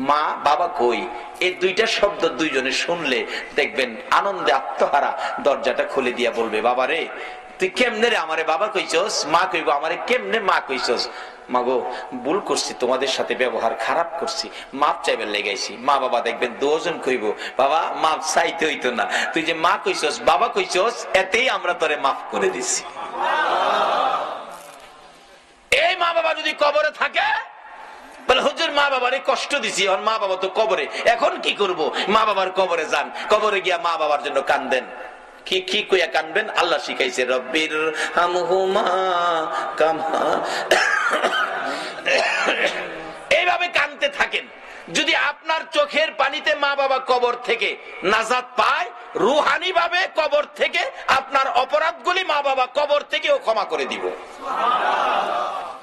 মা বাবা কই, এই দুইটা শব্দ দুইজনে শুনলে দেখবেন আনন্দে আত্মহারা দরজাটা খুলে দিয়া বলবে, বাবা রে তুই কেমনে রে আমারে বাবা কইছস, মা কইব আমারে কেমনে মা কইছস। মাগো ভুল করছি, তোমাদের সাথে ব্যবহার খারাপ করছি, মাপ চাইবার লেগাইছি। মা বাবা দেখবেন দুজন কইব, বাবা মাপ চাইতে হইতো না, তুই যে মা কইছস বাবা কইছস এতেই আমরা তোরে মাফ করে দিছি। এই মা বাবা যদি কবরে থাকে বলে হুজুর মা বাবারে কষ্ট দিছি, আর মা বাবা তো কবরে, এখন কি করব? মা বাবার কবরে যান, কবরে গিয়া মা বাবার জন্য কান্দেন। কি কি কইয়া কানবেন? আল্লাহ শিখাইছে, রব্বির হামহুমা কামা, এইভাবে কানতে থাকেন। যদি আপনার চোখের পানিতে মা বাবা কবর থেকে নাজাত পায়, রুহানি ভাবে কবর থেকে আপনার অপরাধগুলি মা বাবা কবর থেকেও ক্ষমা করে দিব।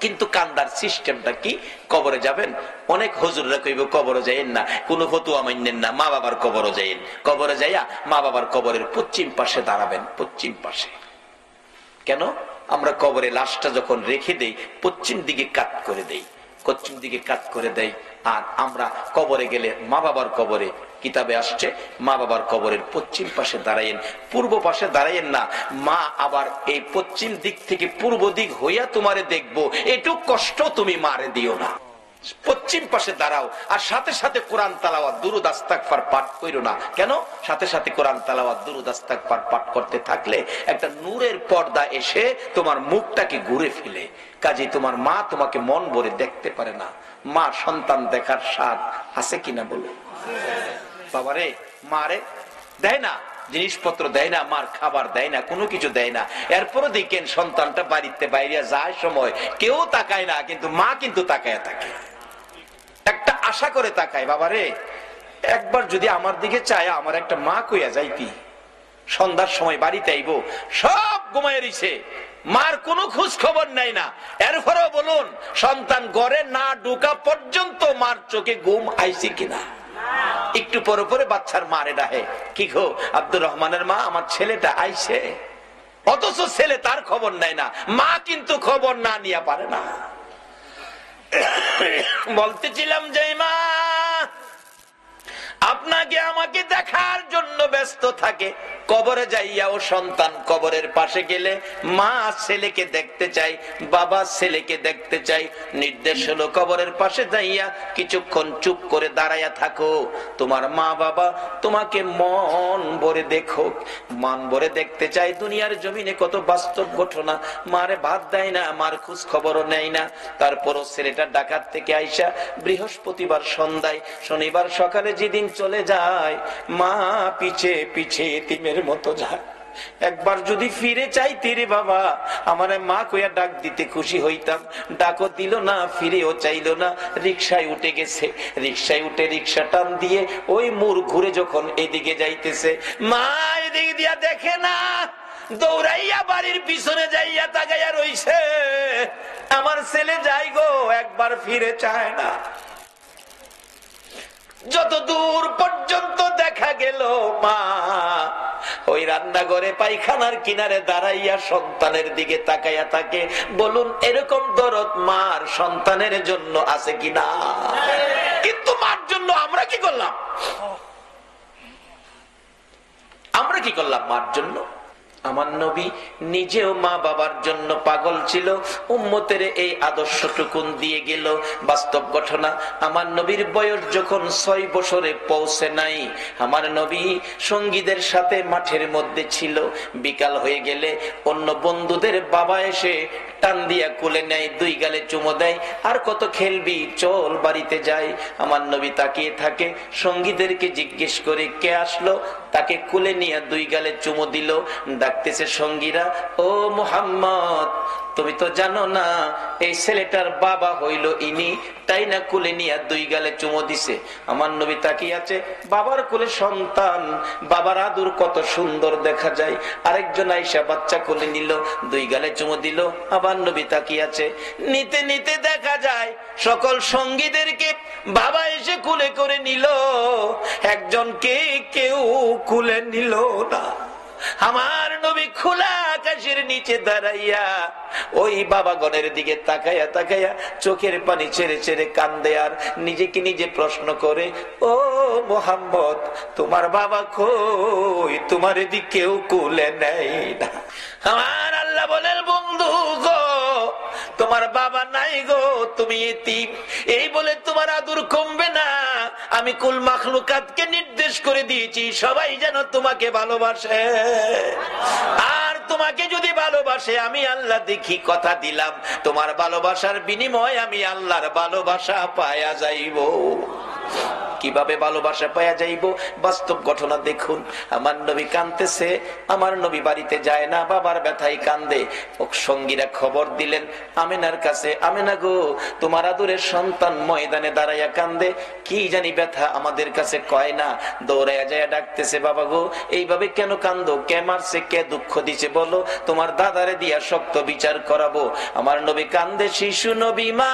কিন্তু কান্দার সিস্টেমটা কি? কবরে যাবেন, অনেক হুজুররা কইব কবরে যাইয়েন না, কোন ফতুয়া মানেন না, মা বাবার কবরে যাইয়েন। কবরে যাইয়া মা বাবার কবরের পশ্চিম পাশে দাঁড়াবেন। পশ্চিম পাশে কেন? আমরা কবরে লাশটা যখন রেখে দেই পশ্চিম দিকে কাত করে দেই, পশ্চিম দিকে কাত করে দেই। আর আমরা কবরে গেলে মা বাবার কবরে, কিতাবে আসছে মা বাবার কবরের পশ্চিম পাশে দাঁড়াইয়েন, পূর্ব পাশে দাঁড়াইয়েন না। মা আবার এই পশ্চিম দিক থেকে পূর্ব দিক হইয়া তোমারে দেখবো, একটু কষ্ট তুমি মারে দিও না। পশ্চিম পাশে দাঁড়াও, আর সাথে সাথে কোরআন তালাওয়াত দুরূদ ইস্তিগফার পাঠ কইরো না। কেন? সাথে সাথে কোরআন তালাওয়াত দুরূদ ইস্তিগফার পাঠ করতে থাকলে একটা নূরের পর্দা এসে তোমার মুখটাকে ঘুরে ফেলে, কাজেই তোমার মা তোমাকে মন ভরে দেখতে পারে না। মা সন্তান দেখার স্বাদ আছে কিনা বলো? বাবারে মারে দেয় না, জিনিসপত্র দেয় না, মার খাবার দেয় না, কোনো কিছু দেয় না। এরপরও দেখেন সন্তানটা বাড়িতে বাইরে যায় সময় কেউ তাকায় না, কিন্তু মা কিন্তু তাকায় থাকে, একটা আশা করে তাকায়। বাবারে একবার যদি আমার দিকে চায় আমার একটা মা কইয়া যাইতি। সন্ধ্যার সময় বাড়িতে আইবো, সব ঘুমায় রইছে, মার কোনো খোঁজ খবর নাই না। এরপরেও বলুন, সন্তান ঘরে না ঢোকা পর্যন্ত মার চোখে ঘুম আইছে কিনা? একটু পরে পরে বাচ্চার মারে ডাহে, কি গো আব্দুর রহমানের মা, আমার ছেলেটা আইছে। অথচ ছেলে তার খবর নাই না, মা কিন্তু খবর না নিয়ে পারে না। বলতেছিলাম যে মা আপনাকে আমাকে দেখার জন্য ব্যস্ত থাকে, কবরে যাইয়াও সন্তান কবরের পাশে গেলে মা ছেলেকে দেখতে চাই, বাবা ছেলেকে দেখতে চাই। নির্দেশ হলো কবরের পাশে যাইয়া কিছুক্ষণ চুপ করে দাঁড়াইয়া থাকো, তোমার মা বাবা তোমাকে মন ভরে দেখো, মন ভরে দেখতে চাই। দুনিয়ার জমিনে কত বাস্তব ঘটনা, মারে ভাত দেয় না, মার খোঁজ খবরও নেয় না। তারপরও ছেলেটা ডাকাত থেকে আইসা বৃহস্পতিবার সন্ধ্যায়, শনিবার সকালে যেদিন চলে যায়, মা পিছে পিছে এতিমের মতো যায়। একবার যদি ফিরে চাইতে রে বাবা, আমার মা কইয়া ডাক দিতে খুশি হইতাম, ডাকও দিল না, ফিরেও চাইলো না, রিকশায় উঠে গেছে। রিকশায় উঠে রিকশা টান দিয়ে ওই মোড় ঘুরে যখন এদিকে যাইতেছে, মা এদিকে দিয়া দেখে না, দৌড়াইয়া বাড়ির পিছনে যাইয়া তাকাইয়া রইছে, আমার ছেলে যাই গো, একবার ফিরে চায় না। যত দূর পর্যন্ত দেখা গেল মা ওই রান্নাঘরে পায়খানার কিনারে দাঁড়াইয়া সন্তানের দিকে তাকাইয়া থাকে। বলুন এরকম দরদ মার সন্তানের জন্য আছে কিনা? কিন্তু মার জন্য আমরা কি করলাম? আমরা কি করলাম মার জন্য? আমার নবী নিজেও মা বাবার জন্য পাগল ছিল, উম্মতের এই আদর্শটুকুন দিয়ে গেল। বাস্তব ঘটনা, আমার নবীর বয়স যখন 6 বছরে পৌঁছে নাই, আমার নবী সঙ্গীদের সাথে মাঠের মধ্যে ছিল। বিকাল হয়ে গেলে অন্য বন্ধুদের বাবা এসে টান দিয়া কোলে নেয়, 2 গালে চুমো দেয়, আর কত খেলবি, চল বাড়িতে যাই। আমার নবী তাকিয়ে থাকে, সঙ্গীদেরকে জিজ্ঞেস করে কে আসলো, তাকে কোলে নিয়ে 2 গালে চুমো দিল। ডাকতেছে সঙ্গীরা, ও মুহাম্মদ তুমি তো জানো না এই ছেলেটার বাবা হইল ইনি, তাই না কোলে নিয়ে 2 গালে চুমো দিছে। আমার নবী তাকিয়ে আছে, বাবার কোলে সন্তান, বাবার আদর কত সুন্দর দেখা যায়। আরেকজন আইসা বাচ্চা কোলে নিল, 2 গালে চুমো দিল। আবার নবী তাকিয়ে আছে, নিতে নিতে দেখা যায় সকল সঙ্গীদেরকে বাবা এসে কোলে করে নিল, একজনকে কেউ কোলে নিল না। আমার নবী খোলা আকাশের নিচে দাঁড়াইয়া ওই বাবাগণের দিকে তাকাইয়া তাকাইয়া চোখের পানি ছেড়ে ছেড়ে কান্দে আর নিজেকে নিজে প্রশ্ন করে, ও মোহাম্মদ, তোমার বাবা কই? তোমার এদিকে কেউ কুলে নেই না। আমার আল্লাহ বলেন, বন্ধু গো, তোমার বাবা নাই গো, তুমি এতিম। এই বলে তোমার আদর কমবে না। আমি কুল মাখলুকাতকে নির্দেশ করে দিয়েছি সবাই যেন তোমাকে ভালোবাসে, আর তোমাকে যদি ভালোবাসে আমি আল্লাহ দেখি, কথা দিলাম তোমার ভালোবাসার বিনিময়ে আমি আল্লাহর ভালোবাসা পায়া যাইব। কিভাবে ভালোবাসা পাওয়া যাইব? বাস্তব ঘটনা দেখুন। আমার নবী কাঁদতেছে, আমার নবী বাড়িতে যায় না, বাবার ব্যথায় কান্দে। সঙ্গীরা খবর দিলেন আমেনার কাছে, আমেনা গো, তোমার আদরের সন্তান ময়দানে দাঁড়াইয়া কান্দে, কি জানি ব্যথা, আমাদের কাছে কয় না। দৌড়াইয়া যায় ডাকতেছে, বাবা গো, এইভাবে কেন কান্দো? কে মারছে, কে দুঃখ দিছে বলো, তোমার দাদারে দিয়া শক্ত বিচার করাবো। আমার নবী কান্দে, শিশু নবী মা,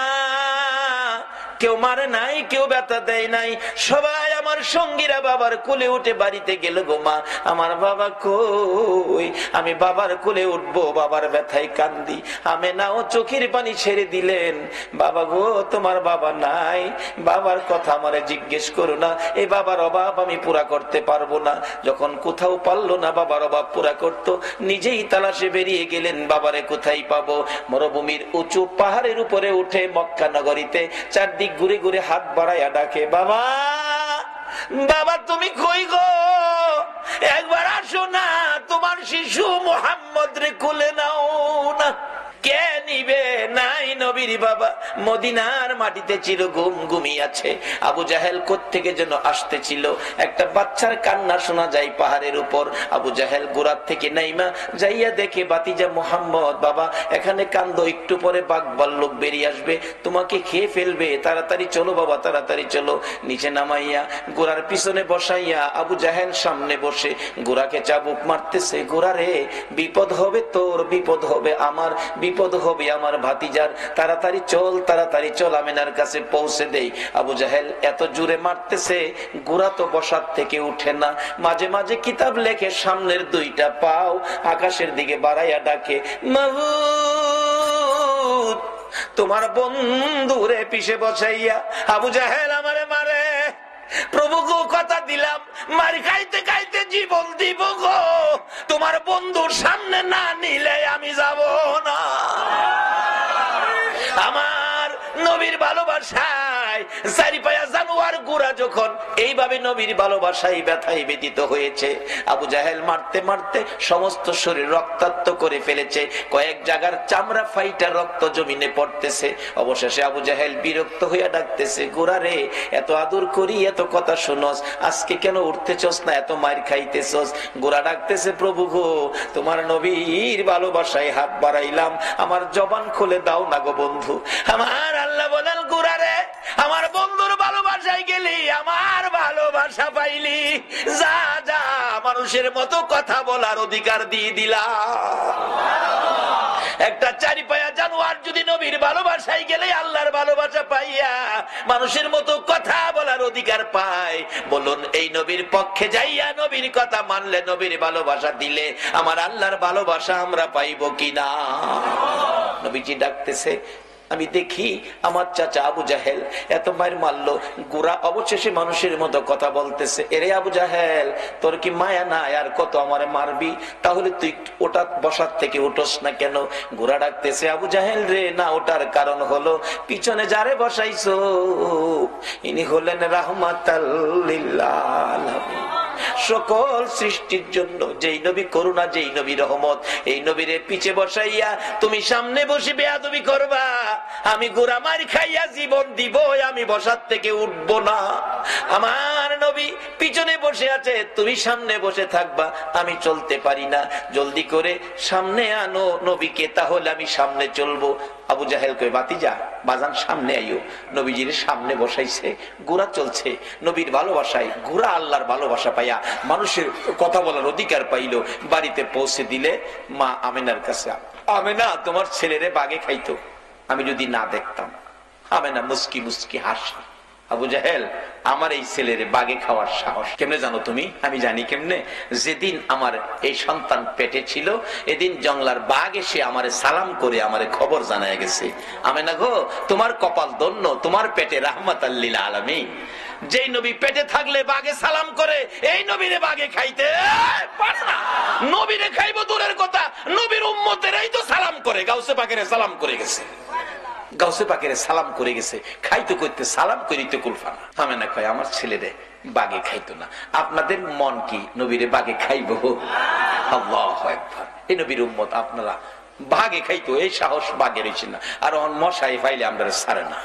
কেউ মারে নাই, কেউ ব্যথা দেয় নাই, সবাই আমার সঙ্গীরা বাবার কোলে উঠে বাড়িতে গেল গো মা, আমার বাবা কই? আমি বাবার কোলে উঠবো, বাবার ব্যথায় কান্দি। আমেনাও চোখের পানি ছেড়ে দিলেন, বাবা গো, তোমার বাবা নাই, বাবার কথা আমারে জিজ্ঞেস করো না, এই বাবার অভাব আমি পুরা করতে পারবো না। যখন কোথাও পারলো না বাবার অভাব পুরা করতো, নিজেই তালাশে বেরিয়ে গেলেন, বাবারে কোথায় পাবো। মরুভূমির উঁচু পাহাড়ের উপরে উঠে মক্কা নগরীতে চারদিক ঘুরে ঘুরে হাত বাড়াইয়া ডাকে, বাবা, বাবা তুমি কই গো? একবার আসো না, তোমার শিশু মোহাম্মদ রে কোলে নাও না। কে নিবে? নাই নবীর বাবা মদিনার মাটিতে চির ঘুমিয়ে। আবু জাহেল কোত্থেকে যেন আসতেছিল, একটা বাচ্চার কান্না শোনা যায় পাহাড়ের উপর। আবু জাহেল গোড়ার থেকে নাইমা যাইয়া দেখে বাতিজা মোহাম্মদ, বাবা এখানে কান্দো, একটু পরে বাঘ ভাল্লুক বেরিয়ে আসবে, তোমাকে খেয়ে ফেলবে, তাড়াতাড়ি চলো বাবা, তাড়াতাড়ি চলো। নিচে নামাইয়া গোড়ার পিছনে বসাইয়া আবু জাহেল সামনে বসে গোড়াকে চাবুক মারতেছে, গোড়া রে, বিপদ হবে তোর, বিপদ হবে আমার, বিপদ হবে আমার ভাতিজার, তাড়াতাড়ি চল, তাড়াতাড়ি চল, আমেনার কাছে পৌঁছে দেই। আবু জাহেল এত জোরে মারতেছে, গোড়া তো বসার থেকে উঠে না। মাঝে মাঝে কিতাব লেখে সামনের দুইটা পাও আকাশের দিকে বাড়াইয়া ডাকে, মাবুদ, তোমার বন্ধুরে পিছে বসাইয়া আবু জাহেল আমারে মারে। প্রভু গো, কথা দিলাম মারি খাইতে খাইতে জীবন দিব গো, তোমার বন্ধুর সামনে না নিলে আমি যাব না। আমার নবীর ভালোবাসায় চারি পায়া জানোয়ার গোড়া যখন এইভাবে নবীর ভালোবাসায় ব্যথায় ব্যতীত হয়েছে, আবু জাহেল মারতে মারতে সমস্ত শরীর রক্তাক্ত করে ফেলেছে, কয়েক জায়গার চামড়া ফাইটা রক্ত জমিনে পড়তেছে। অবশেষে আবু জাহেল বিরক্ত হইয়া ডাকতেছে, গোড়া রে, এত আদর করি, এত কথা শুনস, আজকে কেন উঠতেছস না, এত মার খাইতেছস? গোড়া ডাকতেছে, প্রভু গো, তোমার নবীর ভালোবাসায় হাত বাড়াইলাম, আমার জবান খুলে দাও না গো বন্ধু। আমার আল্লাহ বলেন, গোড়া রে, আমার বন্ধুর ভালোবাসায় গেলি, আমার ভালোবাসা পাইলি, যা যা, মানুষের মতো কথা বলার অধিকার দিয়ে দিলাম। একটা চারি পায়া জানোয়ার যদি নবীর ভালোবাসায় গেলে আল্লাহর ভালোবাসা পাইয়া মানুষের মতো কথা বলার অধিকার পায়, বলুন এই নবীর পক্ষে যাইয়া নবীর কথা মানলে, নবীর ভালোবাসা দিলে আমার আল্লাহর ভালোবাসা আমরা পাইব কিনা? নবীজি ডাকতেছে, আমি দেখি আমার চাচা আবু জাহেল এত মায়ের মারলো, গোড়া অবশেষে মানুষের মতো কথা বলতেছে, এরে আবু জাহেল, তোর কি মায়া না, আর কত আমারে মারবি? তাহলে তুই ওটা বসার থেকে উঠোস না কেন? গোড়া ডাকতেছে, আবু জাহেল রে, না ওটার কারণ হলো পিছনে যারে বসাইছো ইনি হলেন রাহমাতাল লিল আলামিন, সকল সৃষ্টির জন্য যেই নবী করুণা, যেই নবী রহমত, এই নবীরে পিছে বসাইয়া তুমি সামনে বসে বেয়াদবি করবা, আমি গোড়া মার খাইয়া জীবন দিব, আমি বসার থেকে উঠব না। আমার নবী পিছনে বসে আছে, তুমি সামনে বসে থাকবা, আমি চলতে পারি না, জলদি করে সামনে আনো নবীকে, তাহলে আমি সামনে চলবো। আবু জাহেল কই, বাতিজা বাজান সামনে আইও। নবীজির সামনে বসাইছে, গোড়া চলছে নবীর ভালোবাসায়, গোড়া আল্লাহর ভালোবাসা পাইয়া মানুষের কথা বলার অধিকার পাইল। বাড়িতে পৌঁছে দিলে মা আমেনার কাছে, আমেনা, তোমার ছেলেরে বাগে খাইতো, আমি যদি না দেখতাম। আমেনা মুস্কি মুস্কি হাসি, আবু জাহেল, আমার এই ছেলের বাগে খাওয়ার সাহস কেমনে জানো তুমি? আমি জানি কেমনে। যেদিন আমার এই সন্তান পেটে ছিল, এদিন জঙ্গলার বাঘ এসে আমারে সালাম করে আমারে খবর জানায় গেছে, আমেনা গো, তোমার কপাল ধন্য, তোমার পেটে রাহমাতাল লিল আলামিন। যেই নবী পেটে থাকলে বাঘে সালাম করে, এই নবীরে বাঘে খাইতে পারে না। নবীরে খাইবো দূরের কথা, নবীর উম্মতেরাই তো সালাম করে, গাউসে পাকের সালাম করে গেছে, গাউসে পাকের সালাম করে গেছে, খাইতে করতে সালাম করিতে কুলফানা। আমেনা কয় আমার ছেলেরে বাগে খাইতো না। আপনাদের মন কি নবীরে বাগে খাইবো? আল্লাহু আকবার। এই নবীর উম্মত আপনারা বাগে খাইতো, এই সাহস বাগে রয়েছে না। আর মশাই পাইলে আমরা ছাড়ে না।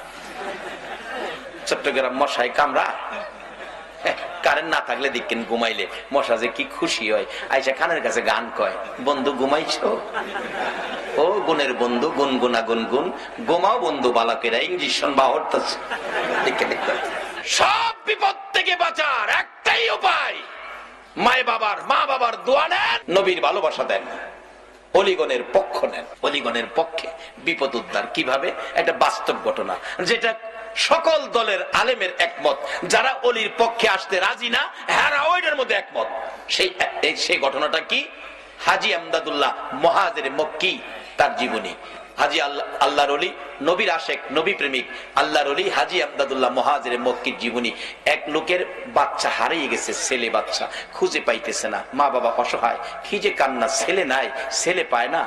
চট্টগ্রাম মশাই কামড়া, কারেন্ট না থাকলে দেখেন ঘুমাইলে মশা যে কি খুশি হয়, আইসা কানের কাছে গান কয়, বন্ধু ঘুমাইছো? ও গুণের বন্ধু, গুনগুনা গুনগুন, গোমাও বন্ধু বালকেরা ইঞ্জেকশন বা হরতাছে। সব বিপদ থেকে বাঁচার একটাই উপায়, মা বাবার দোয়া নেন, নবীর ভালোবাসা দেন, অলিগণের পক্ষ নেন। অলিগণের পক্ষে বিপদ উদ্ধার কিভাবে? একটা বাস্তব ঘটনা, যেটা সকল দলের আলেমের একমত। যারা অলির পক্ষে আসতে রাজি না, হেরা ওইটার মধ্যে একমত। সেই ঘটনাটা কি? হাজী আমদাদুল্লাহ মুহাজির মক্কি, তার জীবনী। হাজী আল্লাহর ওলি, নবীর আশেক, নবী প্রেমিক আল্লাহর ওলি হাজী আমদাদুল্লাহ মুহাজির মক্কির জীবনী। এক লোকের বাচ্চা হারিয়ে গেছে, ছেলে বাচ্চা খুঁজে পাইতেছে না, মা বাবা অসহায়, খিজে কান্না, ছেলে নাই, ছেলে পায় না।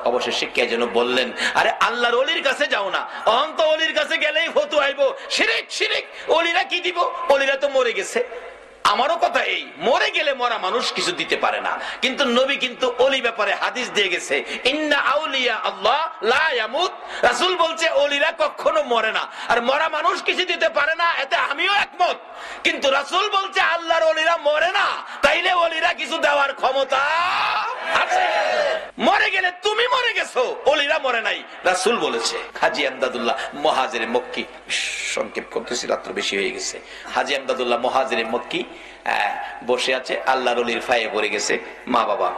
অবশেষে কে যেন বললেন, আরে আল্লাহর ওলির কাছে যাও না, অন্ত ওলির কাছে গেলেই ফতোয়া আইবো, শিরিক শিরিক, ওলিরা কি দিব, ওলিরা তো মরে গেছে। আমারও কথা এই, মরে গেলে মরা মানুষ কিছু দিতে পারে না, কিন্তু নবী কিন্তু ওলি ব্যাপারে হাদিস দিয়ে গেছে, ইন্না আউলিয়া আল্লাহ লা ইয়ামুত। রাসূল বলছে ওলিরা কখনো মরে না, আর মরা মানুষ কিছু দিতে পারে না, এতে আমিও একমত। কিন্তু রাসূল বলছে আল্লাহর ওলিরা মরে না, তাইলে ওলিরা কিছু দেওয়ার ক্ষমতা আছে। মরে গেলে তুমি মরে গেছো, ওলিরা মরে নাই, রাসূল বলেছে। হাজী আমদাদুল্লাহ মুহাজির মক্কি, সংক্ষেপ করতেছি, রাত্র বেশি হয়ে গেছে। হাজী আমদাদুল্লাহ মুহাজির মক্কি বসে আছে, আল্লাহর ওলির ফায়ে পড়ে গেছে। মা বাবা,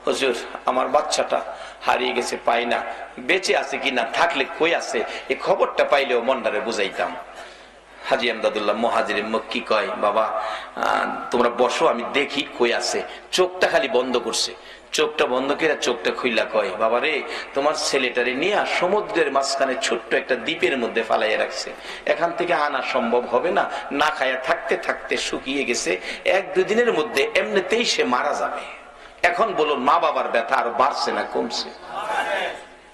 হুজুর আমার বাচ্চাটা হারিয়ে গেছে, পাই না, বেঁচে আছে কিনা, থাকলে কই আছে, এই খবরটা পাইলেও মনটারে বুঝাইতাম। হাজী আমদাদুল্লাহ মুহাজির মক্কি কয়, বাবা তোমরা বসো, আমি দেখি কই আছে। চোখটা খালি বন্ধ করছে, চোখটা বন্ধ করে চোখটা খুইলা কয়, বাবা রে, তোমার ছেলেটারে নিয়ে সমুদ্রের মাঝখানে ছোট্ট একটা দ্বীপের মধ্যে ফালাইয়া রাখছে, এখান থেকে আনা সম্ভব হবে না, না খায়া থাকতে থাকতে শুকিয়ে গেছে, 1-2 দিনের মধ্যে এমনিতেই সে মারা যাবে। এখন বলুন, মা বাবার ব্যথা আর বাড়ছে না কমছে?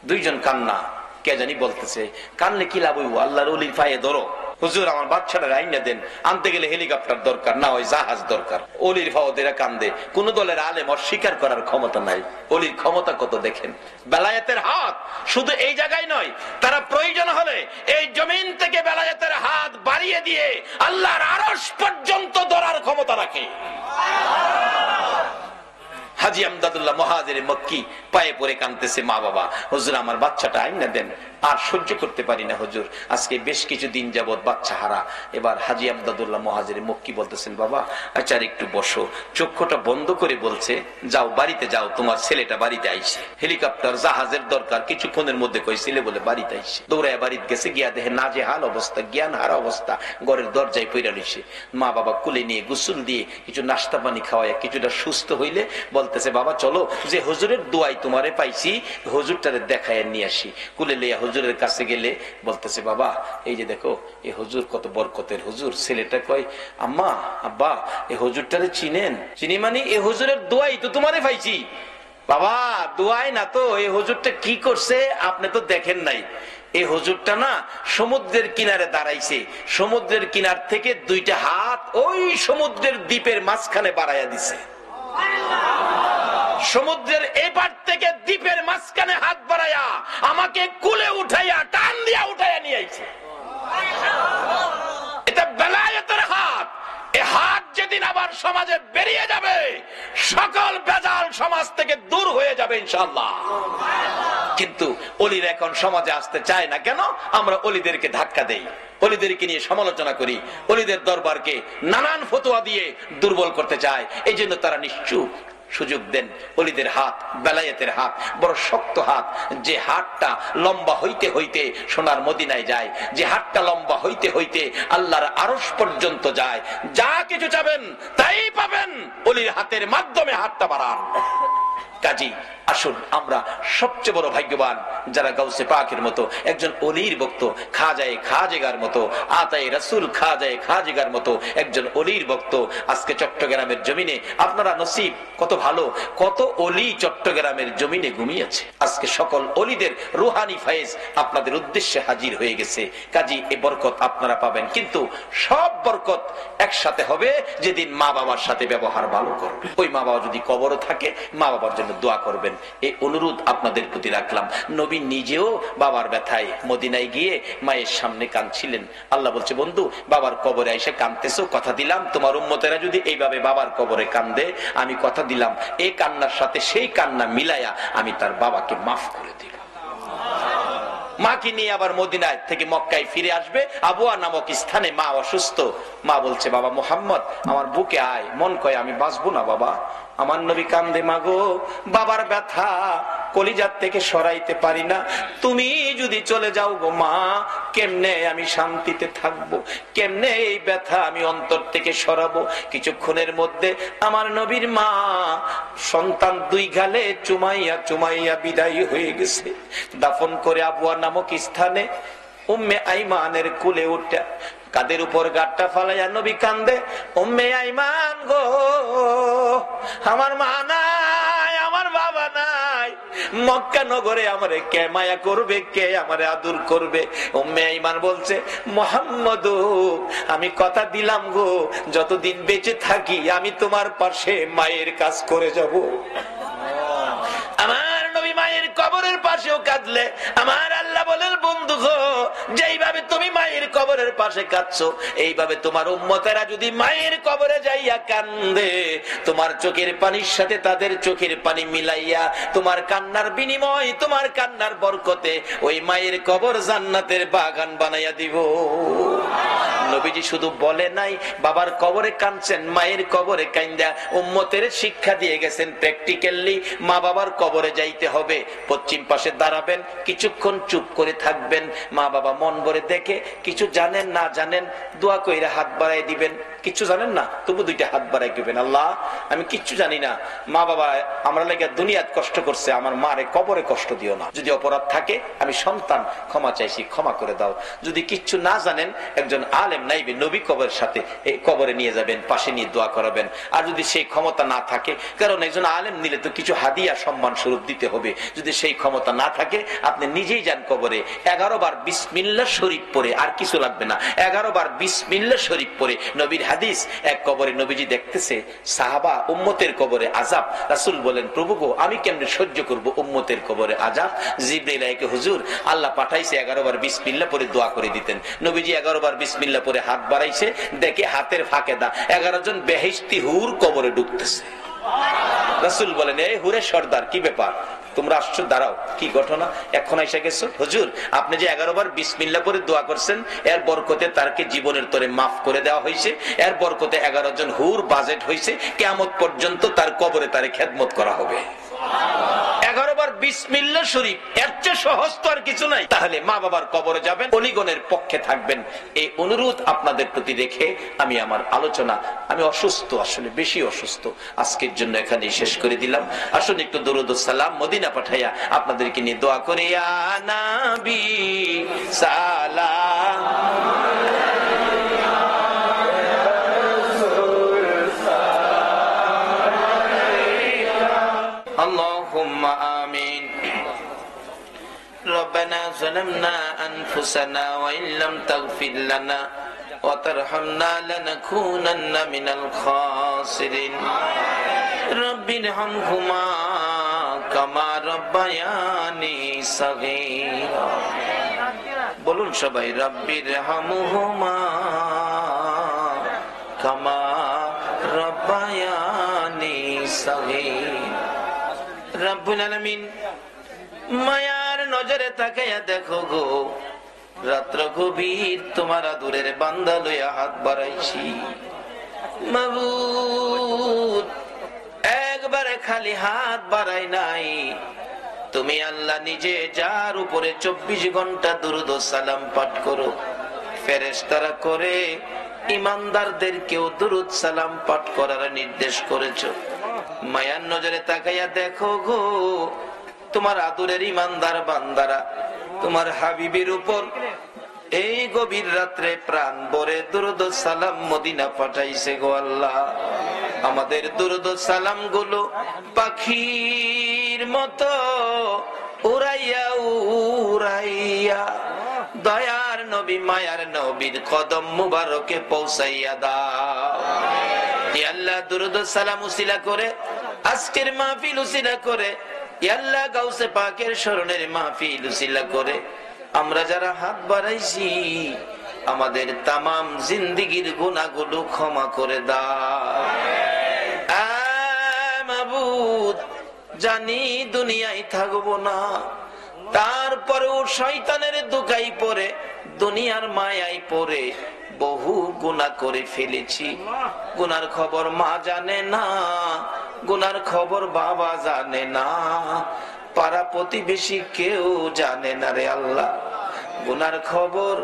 দুইজন কান্না, কে জানি বলতেছে, কানলে কি লাভ হইব, আল্লাহর ওলির পায়ে ধরো। হুজুর আমার বাচ্চাটা আইনা দেন, আনতে গেলে হেলিকপ্টার দরকার, না হয় জাহাজ দরকার। অলির ফাওদেরা কান্দে, কোন দলের আলেম অস্বীকার করার ক্ষমতা নাই। অলির ক্ষমতা কত দেখেন, বেলায়েতের হাত শুধু এই জায়গায় নয়, তারা প্রয়োজন হলে এই জমিন থেকে বেলায়েতের হাত বাড়িয়ে দিয়ে আল্লাহর আরশ পর্যন্ত ধরার ক্ষমতা রাখে। হাজী আমদাদুল্লাহ মুহাজির মক্কি পায়ে পড়ে কাঁদতেছে, মা বাবা, হুজুর আমার বাচ্চাটা আইনা দেন, আর সহ্য করতে পারি না হুজুর, আজকে বেশ কিছু দিন যাবত বাচ্চা হারা। এবার হাজী আমদাদুল্লাহ মুহাজির মক্কি বলতেছেন, বাবা আচ্ছা একটু বসো। চক্ষুটা বন্ধ করে বলছে, যাও বাড়িতে যাও, তোমার ছেলেটা বাড়িতে আইছে, হেলিকপ্টার জাহাজের দরকার, কিছুক্ষণের মধ্যে কই ছেলে বলে বাড়িতে আইছে। দৌড়ায় বাড়িতে গেছে, গিয়া দেখে নাজেহাল অবস্থা, জ্ঞান হারা অবস্থা, ঘরের দরজায় পইরা রইছে। মা বাবা কুলে নিয়ে গোসল দিয়ে কিছু নাস্তা পানি খাওয়ায় কিছুটা সুস্থ হইলে বলতেছে, বাবা চলো, যে হুজুরের দোয়াই তোমারে পাইছি, হুজুরটারে দেখায় নিয়ে আসি। কুলে লিয়া হুজুরের কাছে গেলে বলতেছে, বাবা এই যে দেখো, এই হুজুর কত বরকতের হুজুর। ছেলেটা কয়, আম্মা আব্বা এই হুজুরটারে চিনেন? চিনি মানে, এই হুজুরের দোয়াই তো তোমারে পাইছি। বাবা দোয়াই না তো, এই হুজুরটা কি করছে আপনি তো দেখেন নাই। এই হুজুরটা না সমুদ্রের কিনারে দাঁড়াইছে, সমুদ্রের কিনার থেকে 2টা হাত ওই সমুদ্রের দ্বীপের মাঝখানে বাড়াইয়া দিছে। সমুদ্রের এপার থেকে দ্বীপের মাঝখানে হাত বাড়াইয়া আমাকে কুলে উঠাইয়া, টান দিয়া উঠাইয়া নিয়ে আইছে। এটা বেলায়েতের হাত। এই হাত যেদিন আবার সমাজে বেরিয়ে যাবে, সকল বেজাল সমাজ থেকে দূর হয়ে যাবে ইনশাআল্লাহ। কিন্তু অলিরা এখন সমাজে আসতে চায় না কেন? আমরা অলিদেরকে ধাক্কা দেই, অলিদেরকে নিয়ে সমালোচনা করি, অলিদের দরবারকে নানান ফতোয়া দিয়ে দুর্বল করতে চায়। এই জন্য তারা নিশ্চুপ, সুযোগ দেন। ওলিদের হাত বেলায়েতের হাত বড় শক্ত হাত, যে হাতটা লম্বা হইতে হইতে সোনার মদিনায় যায়, যে হাতটা লম্বা হইতে হইতে আল্লাহর আরশ পর্যন্ত যায়। যা কিছু চাবেন তাই পাবেন, ওলির হাতের মাধ্যমে হাতটা বাড়ান। কাজী আসুন আমরা সবচেয়ে বড় ভাগ্যবান যারা গাউসে পাকের মতো একজন অলির ভক্ত, খাজায়ে খাজেগার মতো, আতায়ে রাসূল খাজায়ে খাজেগার মতো একজন অলির ভক্ত। আজকে চট্টগ্রামের জমিনে আপনারা নসিব কত ভালো, কত অলি চট্টগ্রামের জমিনে ঘুমিয়েছে। আজকে সকল অলিদের রুহানি ফায়েজ আপনাদের উদ্দেশ্যে হাজির হয়ে গেছে। কাজী এই বরকত আপনারা পাবেন, কিন্তু সব বরকত একসাথে হবে যেদিন মা বাবার সাথে ব্যবহার ভালো করবে। ওই মা বাবা যদি কবরও থাকে, মা বাবার জন্য দোয়া করবেন, এই অনুরোধ আপনাদের প্রতি রাখলাম। নবী নিজেও বাবার ব্যথায় মদিনায় গিয়ে মায়ের সামনে কাঁদছিলেন। আল্লাহ বলছে, বন্ধু বাবার কবরে এসে কাঁদতেছো, কথা দিলাম তোমার উম্মতেরা যদি এইভাবে বাবার কবরে কান্দে, আমি কথা দিলাম এই কান্নার সাথে সেই কান্না মিলায়া আমি তার বাবাকে মাফ করে দিব। মাকে নিয়ে আবার মদিনায় থেকে মক্কায় ফিরে আসবে। আবুয়া নামক স্থানে মা অসুস্থ। মা বলছে, বাবা মুহাম্মদ আমার বুকে আয়। মন কয় আমি বাঁচবো না বাবা। আমার নবী কান্দে, মাগো বাবার ব্যথা কলিজার থেকে সরাইতে পারি না, তুমি যদি চলে যাও গো মা, কেমনে আমি শান্তিতে থাকবো, কেমনে এই ব্যথা আমি অন্তর থেকে সরাবো। কিছুক্ষণের মধ্যে আমার নবীর মা সন্তান দুই গালে চুমাইয়া চুমাইয়া বিদায় হয়ে গেছে। দাফন করে আবুয়া নামক স্থানে উম্মে আইমানের কুলে উঠে কাদের উপর গাট্টা ফালাইয়া নবী কান্দে, উম্মে আইমান গো আমার মা নাই, আমার বাবা নাই, মক্কা নগরে আমারে কে মায়া করবে, কে আমারে আদর করবে। উম্মে আইমান বলছে, মুহাম্মদ আমি কথা দিলাম গো, যতদিন বেঁচে থাকি আমি তোমার পাশে মায়ের কাজ করে যাব। আমার নবী মায়ের কবরের পাশেও কাঁদলে আমার আল্লাহ বলেন, বন্ধু গো যেইভাবে তুমি মায়ের কবরের পাশে কাঁদছো, এইভাবে তোমার উম্মতেরা যদি মায়ের কবরে যাইয়া কান্দে, তোমার চোখের পানির সাথে তাদের চোখের পানি মিলাইয়া তোমার কান্নার বিনিময়, তোমার কান্নার বরকতে ওই মায়ের কবর জান্নাতের বাগান বানাইয়া দিব। নবীজি শুধু বলে নাই বাবার কবরে কাঁদছেন, মায়ের কবরে কান্দা উম্মতের শিক্ষা দিয়ে গেছেন প্র্যাকটিক্যালি। মা বাবার কবরে যাইতে হবে, পশ্চিম পাশে দাঁড়াবেন, কিছুক্ষণ চুপ করে থাকবেন, মা বাবা মন ভরে দেখে, কিছু জানেন না জানেন দোয়া কইরা হাত বাড়াই দিবেন, কিছু জানেন না তবু দুইটা হাত বাড়াই দিবেন, আল্লাহ আমি কিচ্ছু জানি না, মা বাবা আমরা লেগে দুনিয়াত কষ্ট করছে, আমার মারে কবরে কষ্ট দিও না, যদি অপরাধ থাকে আমি সন্তান ক্ষমা চাইছি, ক্ষমা করে দাও। যদি কিচ্ছু না জানেন একজন আলেম নাইবে নবী কবরের সাথে এই কবরে নিয়ে যাবেন, পাশে নিয়ে দোয়া করাবেন। আর যদি সেই ক্ষমতা না থাকে, কারণ একজন আলেম নিলে তো কিছু হাদিয়া সম্মান স্বরূপ দিতে হবে, যদি সেই ক্ষমতা না থাকে আপনি নিজেই যান কবরে, 11 বার বিসমিল্লাহ শরীফ পড়ে, আর কিছু লাগবে না, 11 বার বিসমিল্লাহ শরীফ পড়ে। নবীর হাদিস, এক কবরে নবীজি দেখতেছে সাহাবা উম্মতের কবরে আযাব, রাসূল বলেন, প্রভু গো আমি কেমনে সহ্য করব উম্মতের কবরে আযাব। জিবরাইল আইকে, হুজুর আল্লাহ পাঠাইছে 11 বার বিসমিল্লাহ পড়ে দোয়া করে দিতেন। নবীজি 11 বার বিসমিল্লাহ পড়ে হাত বাড়াইছে, দেখে হাতের ফাঁকে 11 জন বেহেশতি হুর কবরে ঢুকতেছে। রাসূল বলেন, এই হুরে সর্দার কি ব্যাপার, তোমরা আসছো, দাঁড়াও কি ঘটনা, এখন এসে গেছো? হুজুর আপনি যে 11 বার বিসমিল্লাহ করে দোয়া করছেন, এর বরকতে তারকে জীবনের তরে মাফ করে দেওয়া হয়েছে, এর বরকতে 11 জন হুর বাজেট হয়েছে, কিয়ামত পর্যন্ত তার কবরে তারে খেদমত করা হবে। 11 বার বিসমিল্লাহ শরীফ, এর চেয়ে সহজ তো আর কিছু নাই। তাহলে মা বাবার কবরে যাবেন, অলিগণের পক্ষে থাকবেন, এই অনুরোধ আপনাদের প্রতি রেখে আমি আমার আলোচনা, আমি অসুস্থ, আসলে বেশি অসুস্থ, আজকের জন্য এখানেই শেষ করে দিলাম। আসুন একটু দরুদ ও সালাম মদিনা পাঠাইয়া আপনাদেরকে নিয়ে দোয়া করে, ইয়া নবী সালাম আল্লাহুম্মা আমিন। ربنا ظلمنا أنفسنا وإن لم تغفر لنا وترحمنا لنكونن من الخاسرين رب ارحمهما كما ربياني صغيرا। বলুন সবাই, রব্বি রহমহুমা কামা রব্বায়ানি সগীরা। রব্বুল আলামিন মায়ার নজরে তাকাইয়া দেখো গো, রাত্র গভীর তোমার আদরের বান্দা লইয়া হাত বাড়াইছি, মাবুদ একবারে খালি হাত বাড়াই নাই, তুমি আল্লাহ নিজে যার উপরে 24 ঘন্টা দুরূদ ও সালাম পাঠ করো, ফেরেশতারা করে ইমানদারদেরকেও দুরূদ সালাম পাঠ করার নির্দেশ করেছো। মায়ার নজরে তাকাইয়া দেখো গো, তোমার আদরের ইমানদার বান্দারা তোমার হাবিবের উপর এই গভীর রাত্রে প্রাণ ভরে দুরূদ ও সালাম মদিনা পাঠাইছে গো আল্লাহ। আমাদের দুরূদ ও সালাম গুলো পাখির মতো উড়াইয়া উড়াইয়া দয়ার নবী মায়ার নবীর কদম মুবারকে পৌঁছাইয়া দাও। ইয়া আল্লাহ দুরূদ ও সালাম উসিলা করে আজকের মাহফিল উসিলা করে, ইয়া আল্লাহ গাউসে পাকের শরণের মাহফিল উসিলা করে আমরা যারা হাত বাড়াইছি আমাদের তামাম জিন্দেগীর গুনাহগুলো ক্ষমা করে দাও। মাবুদ, জানি দুনিয়ায় থাকবো না, তারপরেও শয়তানের দোকাই পড়ে দুনিয়ার মায়ায় পড়ে বহু গুনাহ করে ফেলেছি। গুনার খবর মা জানে না, গুনার খবর বাবা জানে না, পাড়া প্রতিবেশী কেউ জানে না রে আল্লাহ। গুনার খবর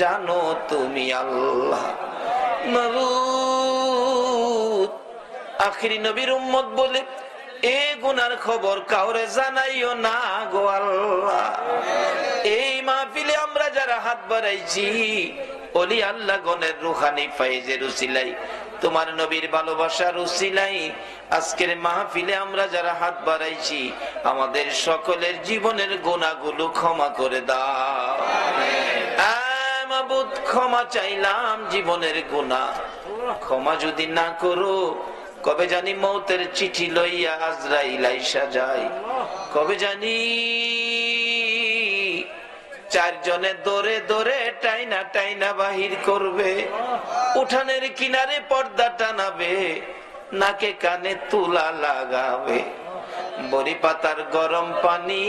জানো তুমি আল্লাহ। মাবুদ, আখিরি নবীর উম্মত বলে এ গুনার খবর কাউরে জানাইও না গো আল্লাহ। এই মাহফিলে আমরা যারা হাত বাড়াইছি ওলি আল্লাহ গণের রুহানি ফাইজের উসিলাই, তোমার নবীর ভালোবাসার উসিলাই আজকের মাহফিলে আমরা যারা হাত বাড়াইছি আমাদের সকলের জীবনের গুনাহগুলো ক্ষমা করে দাও। মাবুদ, ক্ষমা চাইলাম জীবনের গুনাহ, ক্ষমা যদি না করো কবে জানি মৌতের চিঠি লইয়া আজরাইল আইসা যায়, কবে জানি চারজনে দৌড়ে দৌড়ে টাইনা টাইনা বাহির করবে, উঠানের কিনারে পর্দা টানাবে, নাকে কানে তুলা লাগাবে, বড়ি পাতার গরম পানি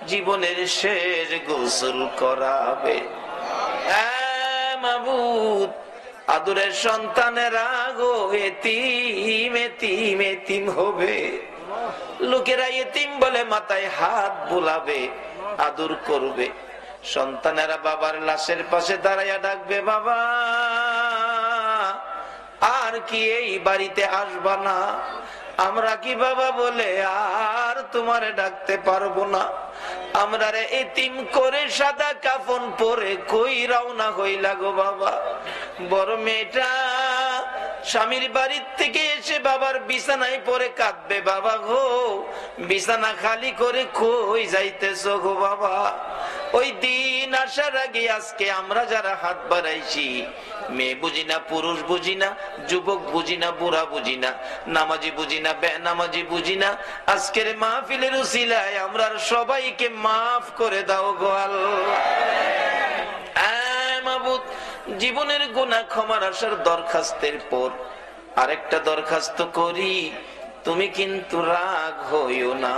জীবনের শেষ গোসল করাবে। মাবুদ, আদরের সন্তানেরা গো এতিম এতিম এতিম হবে, লোকেরা এতিম বলে মাথায় হাত বুলাবে, আদর করবে। সন্তানেরা বাবার লাশের পাশে দাঁড়াইয়া ডাকবে, বাবা আর কি এই বাড়িতে আসবা না? আমরা কি বাবা বলে আর তোমারে ডাকতে পারবো না? আমরা রে এতিম করে সাদা কাফন পরে কই রওনা হইলা গো বাবা। বড় মেয়েটা স্বামীর বাড়ির থেকে এসে বাবার বিছানায় পরে কাঁদবে, বাবা গো বিছানা খালি করে কই যাইতেছো গো বাবা? ওই দিন আসার আগে আজকে আমরা যারা হাত বাড়াইছি, মেয়ে বুঝি না, পুরুষ বুঝি না, যুবক বুঝি না, বুড়া বুঝি না, নামাজি বুঝি না, বেনামাজি বুঝি না, আজকের মাহফিলের উসিলায় আমরা সবাইকে মাফ করে দাও গো আল্লাহ। মাবুদ, জীবনের গুনাহ ক্ষমার আসার দরখাস্তের পর আরেকটা দরখাস্ত করি, তুমি কিন্তু রাগ হইও না।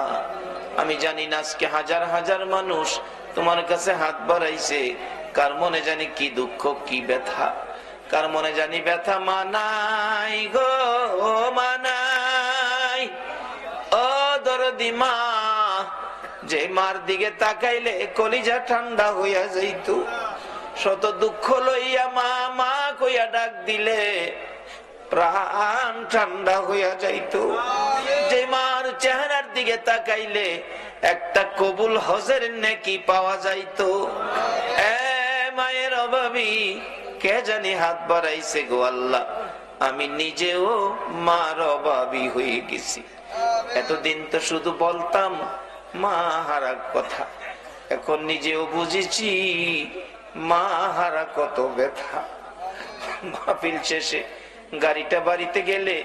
আমি জানি না আজকে হাজার হাজার মানুষ তোমার কাছে হাত বাড়াইছে, কার মনে জানি কি দুঃখ কি ব্যথা, কার মনে জানি ব্যথা মানাই গো মানাই। ও দরদি মা, যে মার দিকে তাকাইলে কলিজা ঠান্ডা হইয়া যাইত, শত দুঃখ লইয়া মা মা কইয়া ডাক দিলে প্রাণ ঠান্ডা হইয়া যাইত, যে মার চেহারার দিকে তাকাইলে একটা কবুল হজের নেকি পাওয়া যাইতো। মায়ের অভাবী কে জানি হাত বাড়াইছে গো আল্লাহ, আমি নিজেও মার অভাবী হয়ে গেছি। এতদিন তো শুধু বলতাম মা হারা কথা, এখন নিজেও বুঝেছি মা হারা কত ব্যথা। মাহফিল শেষে গাড়িটা বাড়িতে গেলে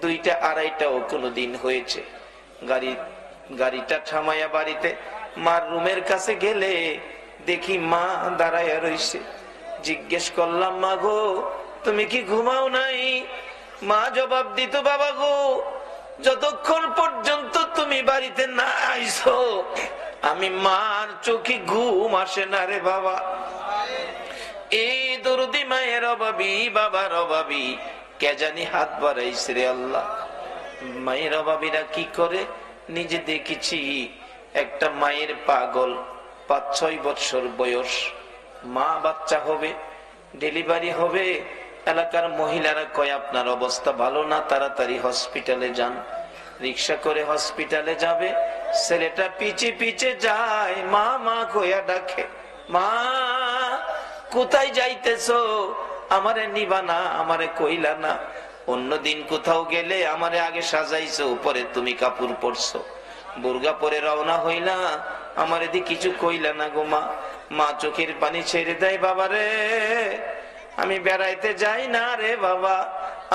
2টা 2:30টাও কোনদিন হয়েছে, গাড়িটা থামাইয়া বাড়িতে মার রুমের কাছে গেলে দেখি মা দাঁড়াইয়া রইছে। জিজ্ঞেস করলাম, মা গো তুমি কি ঘুমাও নাই? মা জবাব দিত, বাবা গো যতক্ষণ পর্যন্ত তুমি বাড়িতে না আইছো আমি মার চোখে ঘুম আসে না রে বাবা। এই দরদি মায়ের অভাবী বাবার অভাবী কে জানি হাত বাড়াইছে রে আল্লাহ। মায়ের অভাবীরা কি করে, নিজে দেখেছি একটা মায়ের পাগল, 5-6 বছর বয়স, মা বাচ্চা হবে, ডেলিভারি হবে, এলাকার মহিলারা কয় আপনার অবস্থা ভালো না, তাড়াতাড়ি হসপিটালে যান। রিক্সা করে হসপিটালে যাবে, ছেলেটা পিছে পিছে যায়, মা মা কইয়া ডাকে, মা কোথায় যাইতেছো, আমারে নিবা না, আমারে কইলা না, অন্যদিন কোথাও গেলে আমারে আগে সাজাইছো, উপরে তুমি কাপড় পরছো, বুর্গা পরে রওনা হইলা, আমার এদি কিছু কইলা না গো মা। মা চোখের পানি ছেড়ে দেয়, বাবা রে আমি বেড়াইতে যাই না রে বাবা,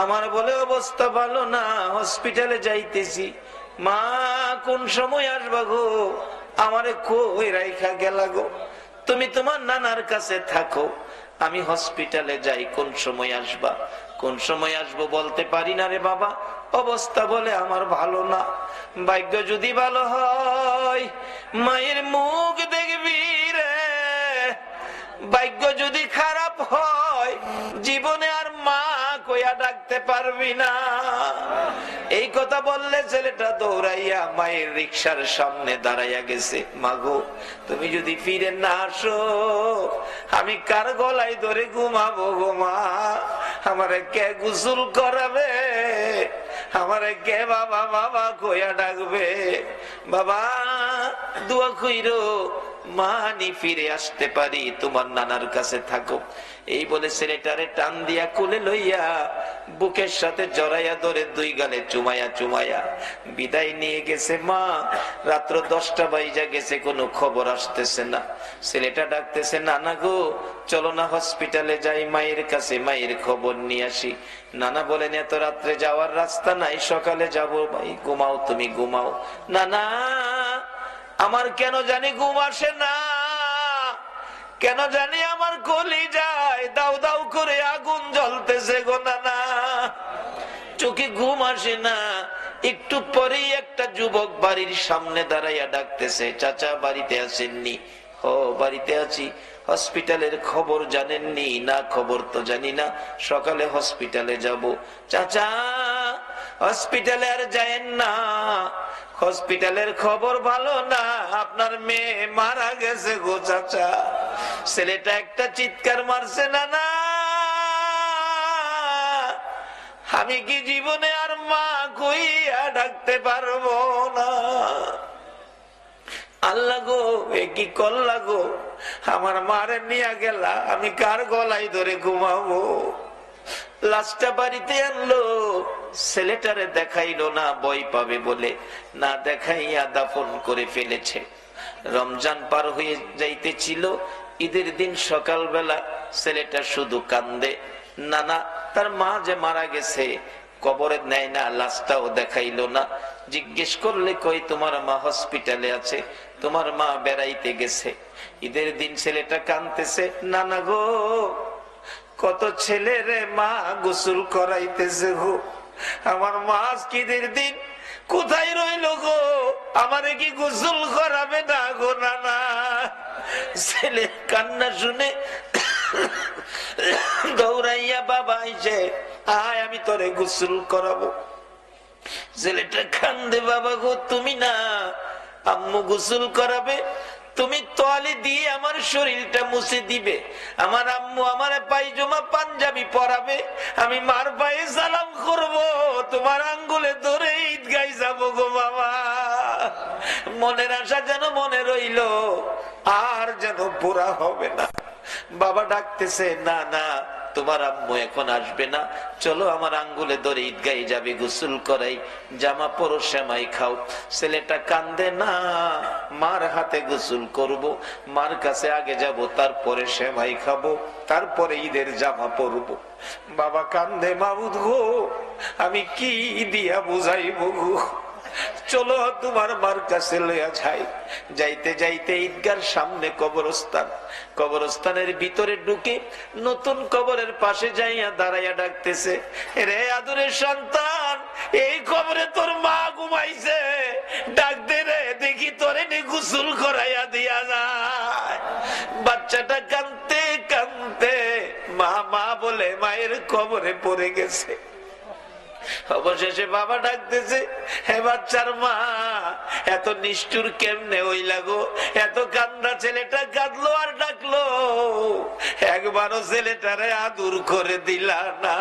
আমার বলে অবস্থা ভালো না, হসপিটালে যাইতেছি। মা কোন সময় আসবা গো, আমারে কই রাইখা গেলা গো, তুমি তোমার নানার কাছে থাকো, আমি হসপিটালে যাই, কোন সময় আসবা? কোন সময় আসবো বলতে পারি না রে বাবা, অবস্থা বলে আমার ভালো না। ভাগ্য যদি ভালো হয় মায়ের মুখ দেখবি রে, ভাগ্য যদি খারাপ হয় জীবনে আর মা কইয়া ডাকতে পারবি না। এই কথা বললে ছেলেটা দৌড়াইয়া মায়ের রিক্সার সামনে দাঁড়াইয়া গেছে। মাগো তুমি যদি ফিরে না আসো আমি কার গলায় ধরে ঘুমাবো গো মা, আমারে কে গোসল করাবে, আমারে কে বাবা বাবা কইয়া ডাকবে, বাবা দোয়া কইরো মানি ফিরে আসতে পারি, তোমার নানার কাছে থাকো। এই বলে ছেলেটারে টান দিয়া কোলে লইয়া বুকের সাথে জড়াইয়া ধরে 2 গালে চুমাইয়া চুমাইয়া বিদায় নিয়ে গেছে মা। রাত্র 10টা বাজে গেছে, কোনো খবর আসতেছে না। ছেলেটা ডাকতেছে, নানা গো চলো না হসপিটালে যাই, মায়ের কাছে মায়ের খবর নিয়ে আসি। নানা বলেন এত রাত্রে যাওয়ার রাস্তা নাই, সকালে যাবো, ভাই ঘুমাও তুমি ঘুমাও। নানা আমার কেন জানি ঘুম আসে না, কেন জানি আমার কলি যায় দাউ দাউ করে আগুন জ্বলতেছে গো নানা, চোখে ঘুম আসে না। একটু পরেই একটা যুবক বাড়ির সামনে দাঁড়াইয়া ডাকতেছে, চাচা বাড়িতে আছেননি? ও বাড়িতে আছি। হসপিটালের খবর জানেননি? না খবর তো জানি না, সকালে হসপিটালে যাব। চাচা হসপিটালে আর যায়েন না, হসপিটালের খবর ভালো না, আপনার মেয়ে মারা গেছে গো চাচা। ছেলেটা একটা চিৎকার মারছে, না না আমি কি জীবনে আর মা কইয়া ডাকতে পারবো না। আল্লাহ গো এ কি করলা গো, আমার মারে নিয়ে গেলা, আমি কার গলায় ধরে ঘুমাবো। লাশটা বাড়িতে আনলো, ছেলেটারে দেখাইলো না, ভয় পাবে বলে না দেখাইয়া দাফন করে ফেলেছে। রমজান পার হয়ে যাইতেছিল, ঈদের দিন সকালবেলা ছেলেটা শুধু কান্দে, নানা তার মা যে মারা গেছে কবরে নেয় না, লাশটাও দেখাইলো না। জিজ্ঞেস করলে কই তোমার মা হসপিটালে আছে, তোমার মা বেড়াইতে গেছে। ঈদের দিন ছেলেটা কাঁদতেছে, নানা গো কত ছেলেরে মা গোসল করাইতেছে গো, আমার মা ঈদের দিন কোথায় রইল গো, আমারে কি গোসল করাবে না গো নানা। ছেলে কান্না শুনে দৌড়াইয়া বাবা আইছে, আয় আমি তোরে গোসল করাবো। ছেলেটা কান্দে, বাবা গো তুমি না, আম্মু গোসল করাবে, তুমি তোয়ালে দিয়ে আমার শরীরটা মুছে দিবে, আমার আম্মু আমার পায়জামা পাঞ্জাবি পরাবে, আমি মার পায়ে সালাম করব, তোমার আঙ্গুলে ধরে ঈদগায় যাবো গো বাবা। মনের আশা যেন মনে রইল, আর যেন পুরা হবে না। বাবা ডাকতেছে, না না তোমার আম্মু এখন আসবে না, চলো আমার আঙ্গুলে ধরে ঈদগায় যাবে, গোসল করাই, জামা পরো, সেমাই খাও। ছেলেটা কান্দে, না মার হাতে গোসল করব, মার কাছে আগে যাব, তারপরে সেমাই খাবো, তারপরে ঈদের জামা পরবো। বাবা কান্দে, মাবুদ গো আমি কি দিয়া বুঝাইব গো, চলো তোমার মার কাছে লইয়া যাই। যাইতে যাইতে ঈদগার সামনে কবরস্থান, কবরস্থানের ভিতরে ঢুকে নতুন কবরের পাশে যাইয়া দাঁড়াইয়া ডাকতেছে, রে আদরের সন্তান, এই কবরে তোর মা ঘুমাইছে, ডাক দে রে দেখি তোরে নি গোসল করাইয়া দিয়া যায়। বাচ্চাটা কাঁদতে কাঁদতে মা মা বলে মায়ের কবরে পড়ে গেছে। অবশেষে বাবা ডাকতেছে, হে বাচ্চার মা, এত নিষ্ঠুর কেমনে হইলা গো? এত কান্দা ছেলেটা কাঁদলো আর ডাকলো, একবারও ছেলেটারে আদর করে দিলা না।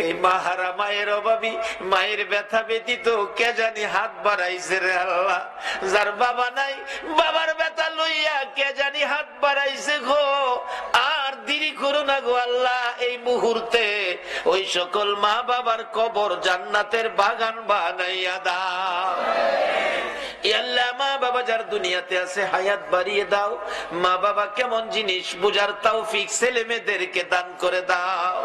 এই মাহারা মায়ের অভাবী, মায়ের ব্যথা ব্যতীত কে জানি হাত বাড়াইছে রে আল্লাহ। যার বাবা নাই, বাবার ব্যথা লইয়া কে জানি হাত বাড়াইছে গো। আর দেরি করো না গো আল্লাহ, এই মুহূর্তে ওই সকল মা বাবার কবর জান্নাতের বাগান বানাইয়া দাও। আল্লাহ, মা বাবা যার দুনিয়াতে আছে হায়াত বাড়িয়ে দাও। মা বাবা কেমন জিনিস বুঝার তৌফিক ছেলে মেয়েদেরকে দান করে দাও।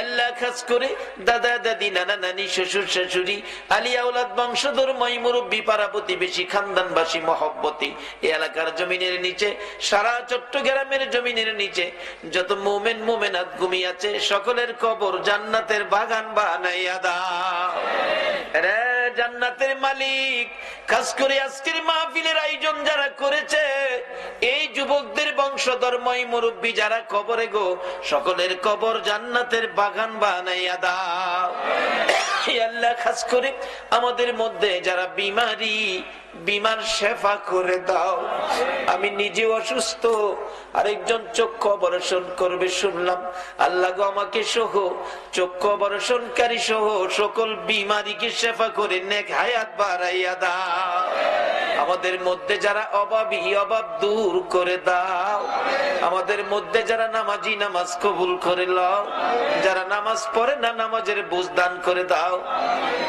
আল্লাহ, খাস করে দাদা দাদি, নানা নানি, শ্বশুর শাশুড়ি, আলিয়া আওলাদ, বংশধর, মই মুরব্বী, পাড়া প্রতিবেশী, খানদানবাসী, মহব্বতী, এই এলাকার জমিনের নিচে, সারা চট্টগ্রামের জমিনের নিচে যত মুমিন মুমিনাত ঘুমিয়ে আছে, সকলের কবর জান্নাতের বাগান বানাইয়া দাও রে জান্নাতের মালিক। খাস করে আজকের মাহফিলের আয়োজন যারা করেছে, এই যুবকদের বংশধর, মই মুরব্বী যারা কবরে গো, সকলের কবর জান্নাতের বাগান বানাইয়া দাও। আল্লাহ, খাস করে আমাদের মধ্যে যারা বিমারি, বিমার শেফা করে দাও। আমি নিজে অসুস্থ, আরেকজন চক্ষু অপারেশন করবে শুনলাম। আল্লাহ গো, আমাকে সহ চক্ষু অপারেশনকারী সহ সকল বিমারিকে শেফা করে নেক হায়াত বাড়াইয়া দাও। আমাদের মধ্যে যারা অভাবী, অভাব দূর করে দাও। আমাদের মধ্যে যারা নামাজি, নামাজ কবুল করে লও। যারা নামাজ পড়ে না, নামাজের বুঝ দান করে দাও।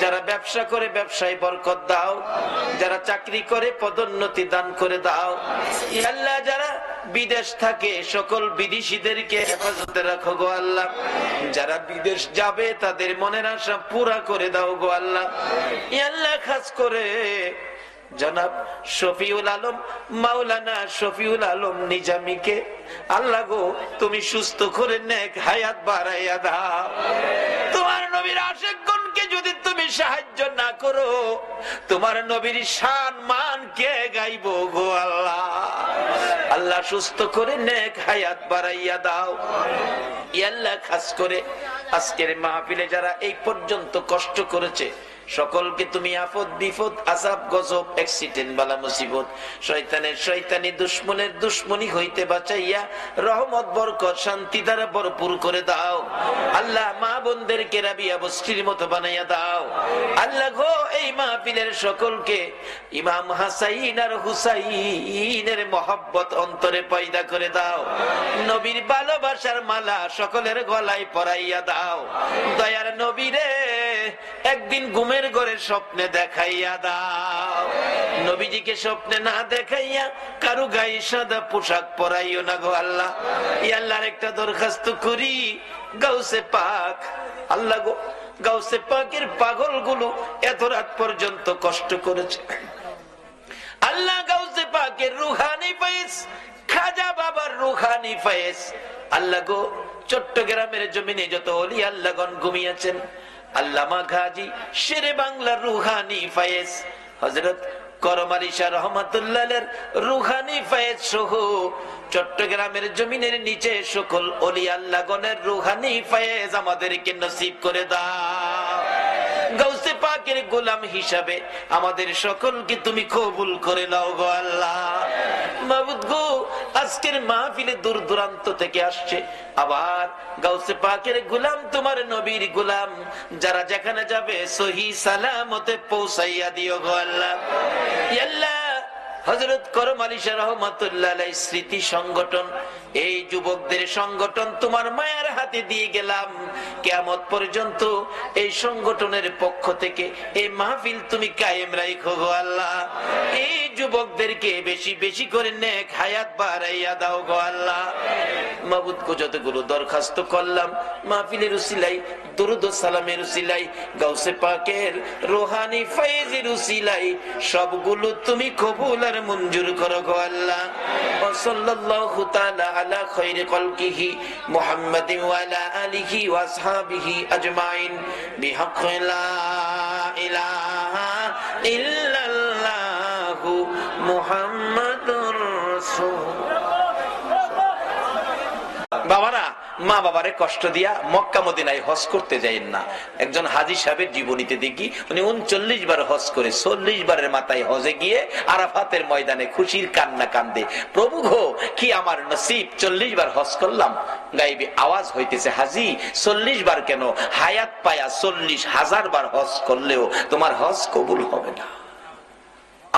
যারা ব্যবসা করে, ব্যবসায় বরকত দাও। যারা চাকরি করে, পদোন্নতি দান করে দাও। আল্লাহ, যারা বিদেশ থাকে, সকল বিদেশিদেরকে হেফাজতে রাখো গো আল্লাহ। যারা বিদেশ যাবে, তাদের মনের আশা পুরা করে দাও গো আল্লাহ। আল্লাহ, খাস করে জনাব শফিউল আলম, মাওলানা শফিউল আলম নিজামীকে আল্লাহ গো, তুমি সুস্থ করে নেক হায়াত বাড়াইয়া দাও। তোমার নবীর আশিকগণকে যদি তুমি সাহায্য না করো, তোমার নবীর শান মান কে গাইব গো আল্লাহ। আল্লাহ, সুস্থ করে নেক হায়াত বাড়াইয়া দাও। আল্লাহ, খাস করে আজকের মাহফিলে যারা এই পর্যন্ত কষ্ট করেছে, সকলকে তুমি আফত বিপদ, আযাব গজব, অ্যাক্সিডেন্ট, বালা মুসিবত, শয়তানের শয়তানি, দুশমনের দুশমনি হইতে বাঁচাইয়া রহমত, বরকত, শান্তি দ্বারা ভরপুর করে দাও। আল্লাহ, মা বোনদেরকে রাবিয়া বস্তির মতো বানাইয়া দাও। আল্লাহ গো, এই মাহফিলের সকলকে ইমাম হাসাইন আর হুসাইনের মহব্বত অন্তরে পয়দা করে দাও। নবীর ভালোবাসার মালা সকলের গলায় পরাইয়া দাও। দয়ার নবীরে একদিন ঘুমের ঘরে স্বপ্নে দেখাইয়া দাও। নবীজিকে স্বপ্নে না দেখাইয়া কারু গায়ে সাদা পোশাক পরাইও না গো আল্লাহ। আল্লাহর একটা দরখাস্ত করি, গাউসে পাক আল্লাহ গো, গাউসে পাকের পাগল গুলো এত রাত পর্যন্ত কষ্ট করেছে আল্লাহ। গাউসে পাকের রুহানি ফয়েজ, খাজা বাবার রুহানি ফয়েজ আল্লাহ গো, চট্টগ্রামের জমিনে যত ওলি আল্লাহগণ ঘুমিয়েছেন, আল্লামা গাজী শেরে বাংলার রুহানি ফয়েজ, হযরত করম আলী শাহ রহমাতুল্লাহের রুহানি ফয়েজ সহ চট্টগ্রামের জমিনের নিচে সকল ওলি আল্লাহগণের রুহানি ফয়েজ আমাদেরকে নসিব করে দাও। গাউসে পাকের গোলাম হিসাবে আমাদের সকলকে তুমি কবুল করে নাও গো আল্লাহ। মাবুদ গো, আজকের মাহফিলে দূর দূরান্ত থেকে আসছে, আবার গাউসে পাকের গোলাম, তোমার নবীর গোলাম, যারা যেখানে যাবে সহি সালামতে পৌঁছাইয়া দিও গো আল্লাহ। আল্লাহ, হযরত করম আলী শাহ রহমাতুল্লাহ আলাইহি স্মৃতি সংগঠন, এই যুবকদের সংগঠন তোমার মায়ের হাতে দিয়ে গেলাম। কিয়ামত পর্যন্ত এই সংগঠনের পক্ষ থেকে এই মাহফিল তুমি কায়েম রাখো গো আল্লাহ। এই যুবকদেরকে বেশি বেশি করে নেক হায়াত বাড়াইয়া দাও গো আল্লাহ। মাবুদ গো, যতগুলো দরখাস্ত করলাম মাহফিলের উসিলাই, দুরূদ ও সালামের উসিলাই, গাউসে পাকের রুহানি ফয়েজের উসিলাই, সবগুলো তুমি কবুল আর মঞ্জুর করো গো আল্লাহ। সাল্লাল্লাহু তাআলা আলা খায়রি খালকিহি মুহাম্মাদিন ওয়া আলা আলিহি ওয়া আসহাবিহি আজমাইন বিহাক্কি লা ইলাহা ইল্লাল্লাহু মুহাম্মাদুর রাসূল। বাবারা, মা বাবারে কষ্ট দিয়া মক্কা মদিনায় হজ করতে যাইেন না। একজন হাজী সাহেবের জীবনীতে দেখি উনি 39 বার হজ করে 40 বারের মাথায় হজে গিয়ে আরাফাতের ময়দানে খুশির কান্না কান্দে, প্রভু গো কি আমার নসিব, 40 বার হজ করলাম। গায়েবে আওয়াজ হইতেছে, হাজী 40 বার কেন, হায়াত পায়া 40,000 বার হজ করলেও তোমার হজ কবুল হবে না।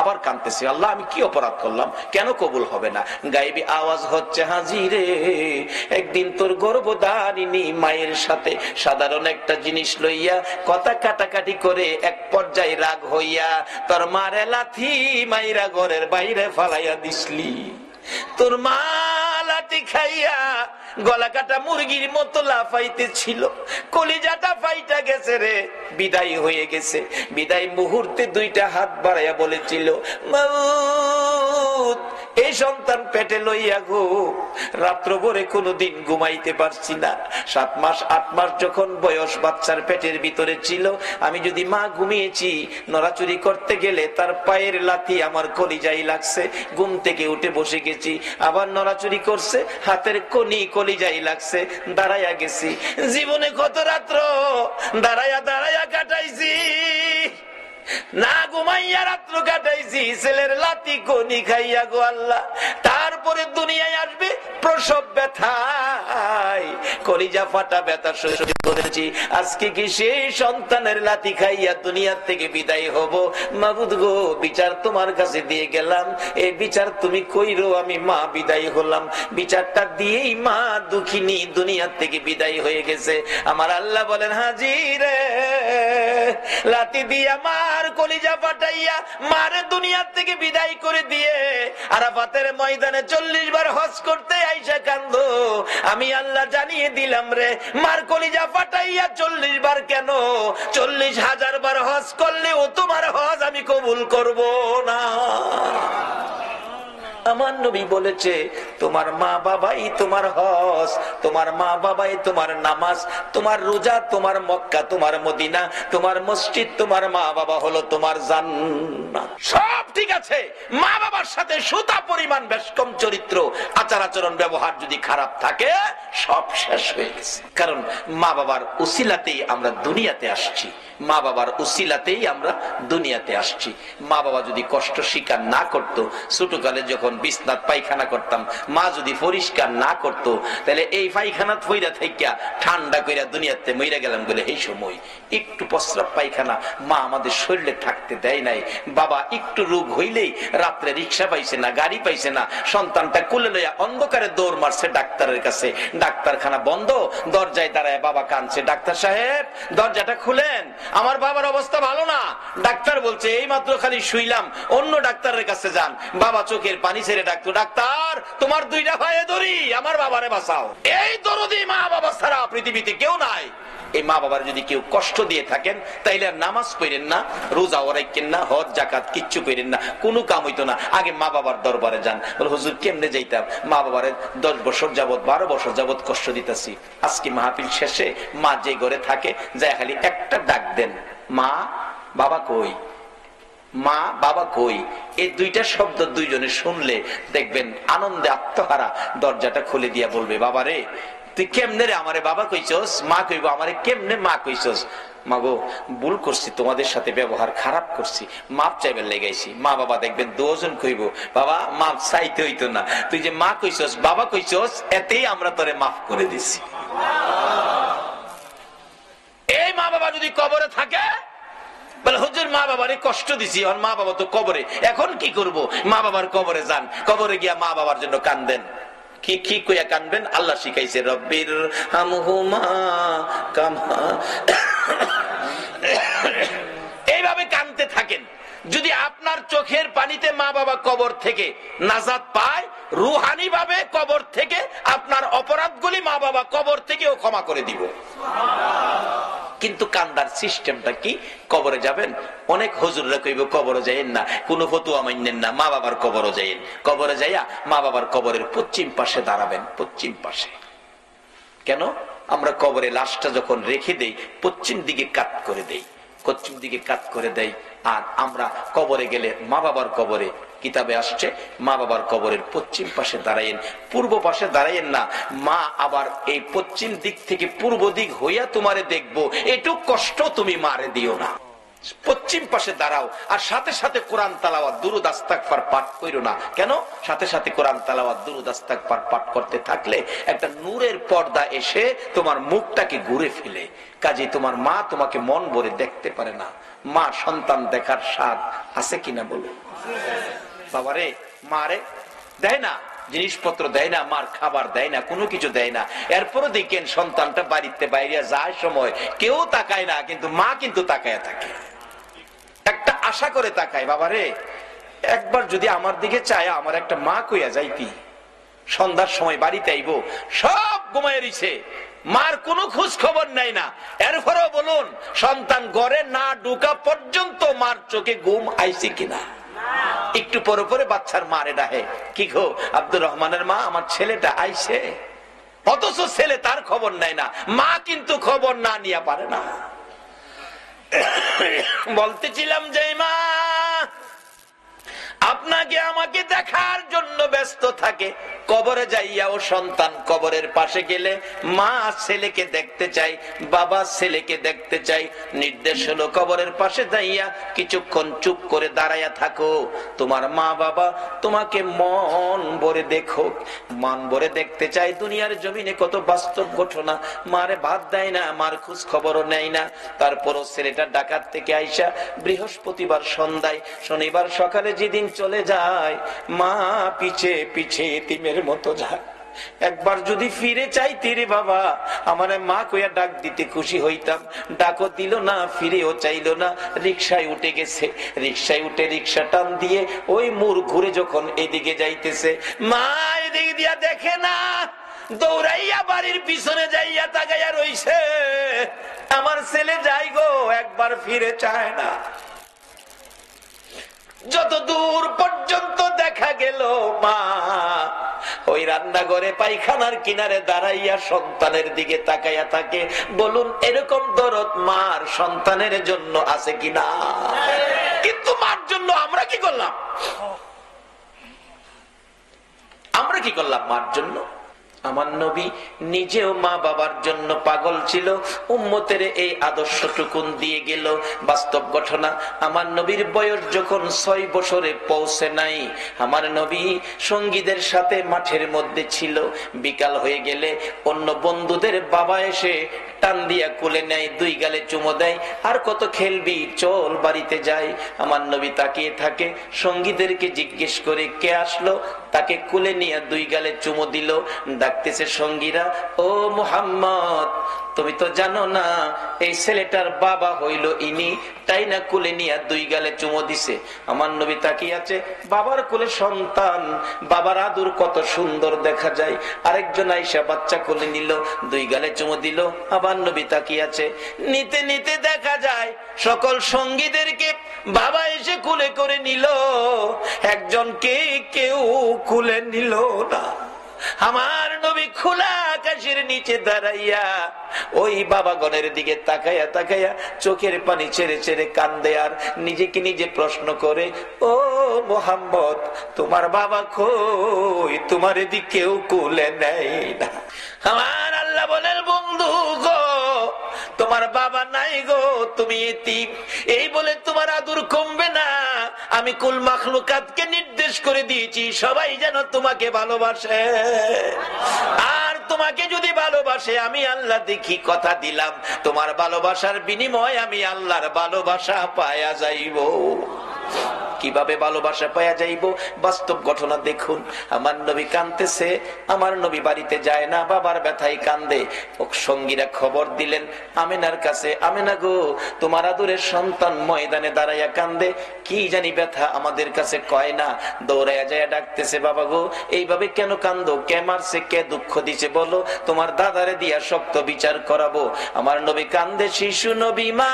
আবার কাঁদতেছে, আল্লাহ আমি কি অপরাধ করলাম, কেন কবুল হবে না? গায়েবী আওয়াজ হচ্ছে, হাজী রে একদিন তোর গর্ভধারিণী মায়ের সাথে সাধারণ একটা জিনিস লইয়া কথা কাটাকাটি করে এক পর্যায়ে রাগ হইয়া তোর মারে লাথি মাইরা ঘরের বাইরে ফালাইয়া দিসলি। তোর মা লাঠি খাইয়া গলা কাটা মুরগির মতো লাফাইতে ছিল, কলিজাটা ফাইটা গেছে রে, বিদায় হয়ে গেছে। বিদায় মুহূর্তে 2টা হাত বাড়াইয়া বলেছিল, মাউত এই সন্তান পেটে লইয়া গো রাত্র ভরে কোনোদিন ঘুমাইতে পারছি না। 7 মাস 8 মাস যখন বয়স বাচ্চার পেটের ভিতরে ছিল, আমি যদি মা ঘুমিয়েছি নড়াচুরি করতে গেলে তার পায়ের লাথি আমার কলিজায় লাগছে, ঘুম থেকে উঠে বসে গেছি, আবার নড়াচুরি করছে হাতের কনি কলিজায় লাগছে, দাঁড়াইয়া গেছি। জীবনে কত রাত্র দাঁড়াইয়া দাঁড়াইয়া কাটাইছি, না ঘুমাইয়া রাত্র কাটাইছি, ছেলের লাথি কনি খাইয়া গো আল্লাহ। তারপরে দুনিয়ায় আসবে প্রসব ব্যথায় কলিজা ফাটা ব্যথা সহ্য করেছি, আজকে কি সেই সন্তানের লাথি খাইয়া দুনিয়ার থেকে বিদায় হব? মাবুদ গো বিচার তোমার কাছে দিয়ে গেলাম, এই বিচার তুমি কইরো, আমি মা বিদায় হলাম। বিচারটা দিয়েই মা দুঃখিনী দুনিয়ার থেকে বিদায় হয়ে গেছে। আমার আল্লাহ বলেন, হাজী রে লাথি দিয়া মার কলিজা ফাটাইয়া মারে দুনিয়ার থেকে বিদায় করে দিয়ে আরাফাতের ময়দানে 40 বার হজ করতে আইসা কান্দো, আমি আল্লাহ জানিয়ে দিলাম রে, মার কলিজা ফাটাইয়া 40 বার কেন, 40,000 বার হজ করলেও তোমার হজ আমি কবুল করব না। আমার নবী বলেছে, তোমার মা বাবাই তোমার হজ, তোমার মা বাবাই তোমার নামাজ, তোমার রোজা, তোমার মক্কা, তোমার মদিনা, তোমার মসজিদ, তোমার মা বাবা হলো তোমার জান্নাত। সব ঠিক আছে, মা বাবার সাথে সুতা পরিমাণ বেশকম চরিত্র আচার আচরণ ব্যবহার যদি খারাপ থাকে সব শেষ হয়ে গেছে। কারণ মা বাবার উসিলাতেই আমরা দুনিয়াতে আসছি, মা বাবার উসিলাতেই আমরা দুনিয়াতে আসছি। মা বাবা যদি কষ্ট স্বীকার না করত, ছোটকালে যখন বিছনাত পায়খানা করতাম মা যদি পরিষ্কার না করত, তাহলে এই পায়খানা ফইরা থাইকা ঠান্ডা কইরা দুনিয়াতে মইরা গেলাম বলে এই সময় একটু প্রস্রাব পায়খানা মা আমাদের শরীরে থাকতে দেয় নাই। বাবা একটু রোগ হইলেই রাত্রে রিক্সা পাইছে না, গাড়ি পাইছে না, সন্তানটা কোলে লইয়া অন্ধকারে দৌড় মারছে ডাক্তারের কাছে, ডাক্তারখানা বন্ধ, দরজায় দাঁড়ায় বাবা কাঁদছে, ডাক্তার সাহেব দরজাটা খুলেন, আমার বাবার অবস্থা ভালো না। ডাক্তার বলছে এই মাত্র খালি শুইলাম, অন্য ডাক্তারের কাছে যান। বাবা চোখের পানি ছেড়ে ডাকতো, ডাক্তার তোমার 2টা পায়ে ধরি, আমার বাবারে বাঁচাও। এই দরদি মা বাবা ছাড়া পৃথিবীতে কেউ নাই। এই মা বাবার যদি কেউ কষ্ট দিয়ে থাকেন তাইলে নামাজ পড়েন না, রোজা রাখেন না, হজ জাকাত কিচ্ছু করেন না, কোনো কাম হইতো না। আগে মা বাবার দরবারে যান, বলে হুজুর কেমনে যাইতাম, মা বাবারে 10 বছর যাবত 12 বছর যাবত কষ্ট দিতেছি, আজকে মাহফিল শেষে মা যে ঘরে থাকে যায় খালি একটা ডাক দেন, মা বাবা কই, মা বাবা কই। এই 2টা শব্দ দুইজনে শুনলে দেখবেন আনন্দে আত্মহারা দরজাটা খুলে দিয়া বলবে, বাবা রে তুই কেমনে রে আমারে বাবা কইছস, মা কইব আমারে কেমনে মা কইছস। মাগো ভুল করছি, তোমাদের সাথে ব্যবহার খারাপ করছি, মাপ চাইবার লেগাইছি। মা বাবা দেখবেন 2 জন কইব, বাবা মাপ চাইতে হইতো না, তুই যে মা কইছস বাবা কইছস এতেই আমরা তোরে মাফ করে দিছি। এই মা বাবা যদি কবরে থাকে বলে হুজুর মা বাবারে কষ্ট দিছি, আর মা বাবা তো কবরে, এখন কি করব? মা বাবার কবরে যান, কবরে গিয়া মা বাবার জন্য কান্দেন। কি কি কইয়া কানবেন? আল্লাহ শিখাইছে, রব্বির হামহুমা কামা। এইভাবে কানতে থাকেন। যদি আপনার চোখের পানিতে মা বাবা কবর থেকে নাজাত পায়, রুহানি ভাবে কবর থেকে আপনার অপরাধগুলি মা বাবা কবর থেকেও ক্ষমা করে দিব। কিন্তু কান্দার সিস্টেমটা কি? কবরে যাবেন, অনেক হুজুররা কইব কবরে যাইয়েন না, কোনো ফতুয়া মানেন না, মা বাবার কবরে যাইয়েন। কবরে যাইয়া মা বাবার কবরের পশ্চিম পাশে দাঁড়াবেন, পশ্চিম পাশে। কেন? আমরা কবরে লাশটা যখন রেখে দেই পশ্চিম দিকে কাত করে দেই, পশ্চিম দিকে কাত করে দেই। আর আমরা কবরে গেলে মা বাবার কবরে কিতাবে আসছে মা বাবার কবরের পশ্চিম পাশে দাঁড়াইয়েন, পূর্ব পাশে দাঁড়াইয়েন না। মা আবার এই পশ্চিম দিক থেকে পূর্ব দিক হইয়া তোমারে দেখবো, এটুক কষ্ট তুমি মারে দিও না। পশ্চিম পাশে দাঁড়াও, আর সাথে সাথে কোরআন তালাওয়াত দুরূদ ইস্তিগফার পাঠ কইরো না। কেন? সাথে সাথে কোরআন তালাওয়াত দুরূদ ইস্তিগফার পাঠ করতে থাকলে একটা নূরের পর্দা এসে তোমার মুখটাকে ঘুরে ফেলে, কাজে তোমার মা তোমাকে মন ভরে দেখতে পারে না। মা সন্তান দেখার স্বাদ আছে কিনা বলো? বাবারে, মারে দেয় না, জিনিসপত্র দেয় না, মার খাবার দেয় না, কোনো কিছু দেয় না। এরপরও দেখেন সন্তানটা বাড়িতে বাইরে যায় সময় কেউ তাকায় না, কিন্তু মা কিন্তু তাকায় থাকে, একটা আশা করে তাকায়। বাবারে, একবার যদি আমার দিকে চায় আমার একটা মা কইয়া যাইতি, সন্ধ্যার সময় বাড়িতে আইব, সব ঘুমায় রইছে, মার কোনো খোঁজ খবর নেয় না। এরপরও বলুন, সন্তান ঘরে না ঢোকা পর্যন্ত মার চোখে ঘুম আইছে কিনা? একটু পরে পরে বাচ্চার মারে ডাহে, কি গো আব্দুর রহমানের মা, আমার ছেলেটা আইছে। অথচ ছেলে তার খবর নেয় না, মা কিন্তু খবর না নিয়ে পারে না। বলতেছিলাম যে মা আপনাকে আমাকে দেখার জন্য ব্যস্ত থাকে, কবরে যাইয়াও সন্তান কবরের পাশে গেলে মা ছেলেকে দেখতে চাই, বাবা ছেলেকে দেখতে চাই। নির্দেশ হলো কবরের পাশে যাইয়া কিছুক্ষণ চুপ করে দাঁড়াইয়া থাকো, তোমার মা বাবা তোমাকে মন ভরে দেখো, মন ভরে দেখতে চাই। দুনিয়ার জমিনে কত বাস্তব ঘটনা, মারে ভাত দেয় না, মার খোঁজ খবরও নেয় না। তারপরও ছেলেটা ঢাকা থেকে আইসা বৃহস্পতিবার সন্ধ্যায়, শনিবার সকালে যেদিন চলে যায়, মা পিছে পিছে এতিমের মতো যায়। একবার যদি ফিরে চাইতে রে বাবা, আমারে মা কইয়া ডাক দিতে খুশি হইতাম, ডাকও দিল না, ফিরেও চাইল না। রিকশায় উঠে গেছে, রিকশায় উঠে রিকশা টান দিয়ে ওই মোড় ঘুরে যখন এদিকে যাইতেছে, মা এদিকে দিয়া দেখে না, দৌড়াইয়া বাড়ির পিছনে যাইয়া তাকাইয়া রইছে। আমার ছেলে যাই গো, একবার ফিরে চায় না। যত দূর পর্যন্ত দেখা গেল মা ওই রান্নাঘরে পায়খানার কিনারে দাঁড়াইয়া সন্তানের দিকে তাকাইয়া থাকে। বলুন, এরকম দরদ মার সন্তানের জন্য আছে কিনা? কিন্তু মার জন্য আমরা কি করলাম? আমরা কি করলাম মার জন্য? আমার নবী নিজেও মা বাবার জন্য পাগল ছিল, উম্মতের এই আদর্শটুকুন দিয়ে গেল। বাস্তব ঘটনা, আমার নবীর বয়স যখন 6 বছরে পৌঁছে নাই, আমার নবী সঙ্গীদের সাথে মাঠের মধ্যে ছিল। বিকাল হয়ে গেলে অন্য বন্ধুদের বাবা এসে টান দিয়া কোলে নেয়, 2 গালে চুমো দেয়, আর কত খেলবি, চল বাড়িতে যাই। আমার নবী তাকিয়ে থাকে, সঙ্গীদেরকে জিজ্ঞেস করে কে আসলো, তাকে কোলে নিয়ে 2 গালে চুমো দিল। ডাকতেছে সঙ্গীরা, ও মুহাম্মদ, তুমি তো জানো না এই ছেলেটার বাবা হইল ইনি, তাই না কোলে নিয়ে 2 গালে চুমো দিছে। আমার নবী তাকিয়ে আছে, বাবার কোলে সন্তান, বাবার আদর কত সুন্দর দেখা যায়। আরেকজন আইসা বাচ্চা কোলে নিল, 2 গালে চুমো দিল। আবার নবী তাকিয়ে আছে, নিতে নিতে দেখা যায় সকল সঙ্গীদেরকে বাবা এসে কোলে করে নিল, একজনকে কেউ কোলে নিল না। আমার নবী খোলা আকাশের নিচে দাঁড়াইয়া ওই বাবাগণের দিকে তাকাইয়া তাকাইয়া চোখের পানি ছেড়ে ছেড়ে কান্দে, আর নিজেকে নিজে প্রশ্ন করে, ও মুহাম্মদ, তোমার বাবা কই? তোমার এদিকেও কোলে নেয় না। আমার আল্লাহ বলেন, বন্ধু গো, তোমার বাবা নাই গো, তুমি এতিম। এই বলে তোমার আদর কমবে না। আমি কুল মাখলুকাতকে নির্দেশ করে দিয়েছি সবাই যেন তোমাকে ভালোবাসে, আর তোমাকে যদি ভালোবাসে আমি আল্লাহ দেখি, কথা দিলাম তোমার ভালোবাসার বিনিময় আমি আল্লাহর ভালোবাসা পায়া যাইব। কিভাবে ভালোবাসা পাওয়া যাইব? বাস্তব ঘটনা দেখুন। আমার নবী কাঁদতেছে, আমার নবী বাড়িতে যায় না, বাবার ব্যথায় কান্দে। সঙ্গীরা খবর দিলেন আমেনার কাছে, আমেনা গো, তোমার আদরের সন্তান ময়দানে দাঁড়াইয়া কান্দে, কি জানি ব্যথা, আমাদের কাছে কয় না। দৌড়াইয়া যায় ডাকতেছে, বাবা গো, এইভাবে কেন কান্দো? কে মারছে, কে দুঃখ দিছে বলো, তোমার দাদারে দিয়া শক্ত বিচার করাবো। আমার নবী কান্দে, শিশু নবী মা,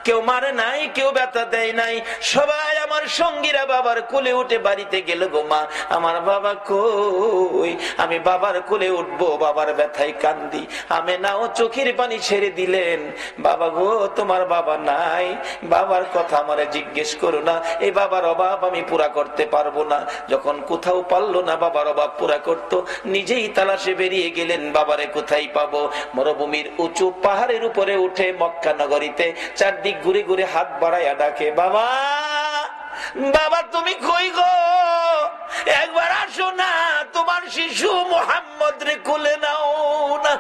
কেউ মারে নাই, কেউ ব্যথা দেয় নাই, সবাই আমার আমার সঙ্গীরা বাবার কোলে উঠে বাড়িতে গেল গো মা আমার বাবা কই, আমি বাবার কোলে উঠবো, বাবার ব্যথায় কান্দি। আমেনাও চোখের পানি ছেড়ে দিলেন, বাবা গো তোমার বাবা নাই, বাবার কথা আমারে জিজ্ঞেস করো না, এই বাবার অভাব আমি পুরা করতে পারবো না। যখন কোথাও পারলো না বাবার অভাব পুরা করতো, নিজেই তালাশে বেরিয়ে গেলেন, বাবারে কোথায় পাবো। মরুভূমির উঁচু পাহাড়ের উপরে উঠে মক্কা নগরীতে চারদিক ঘুরে ঘুরে হাত বাড়াইয়া ডাকে, বাবা বাবা তুমি কই গো, একবার আসো না, তোমার শিশু মোহাম্মদ রে কোলে নাও না।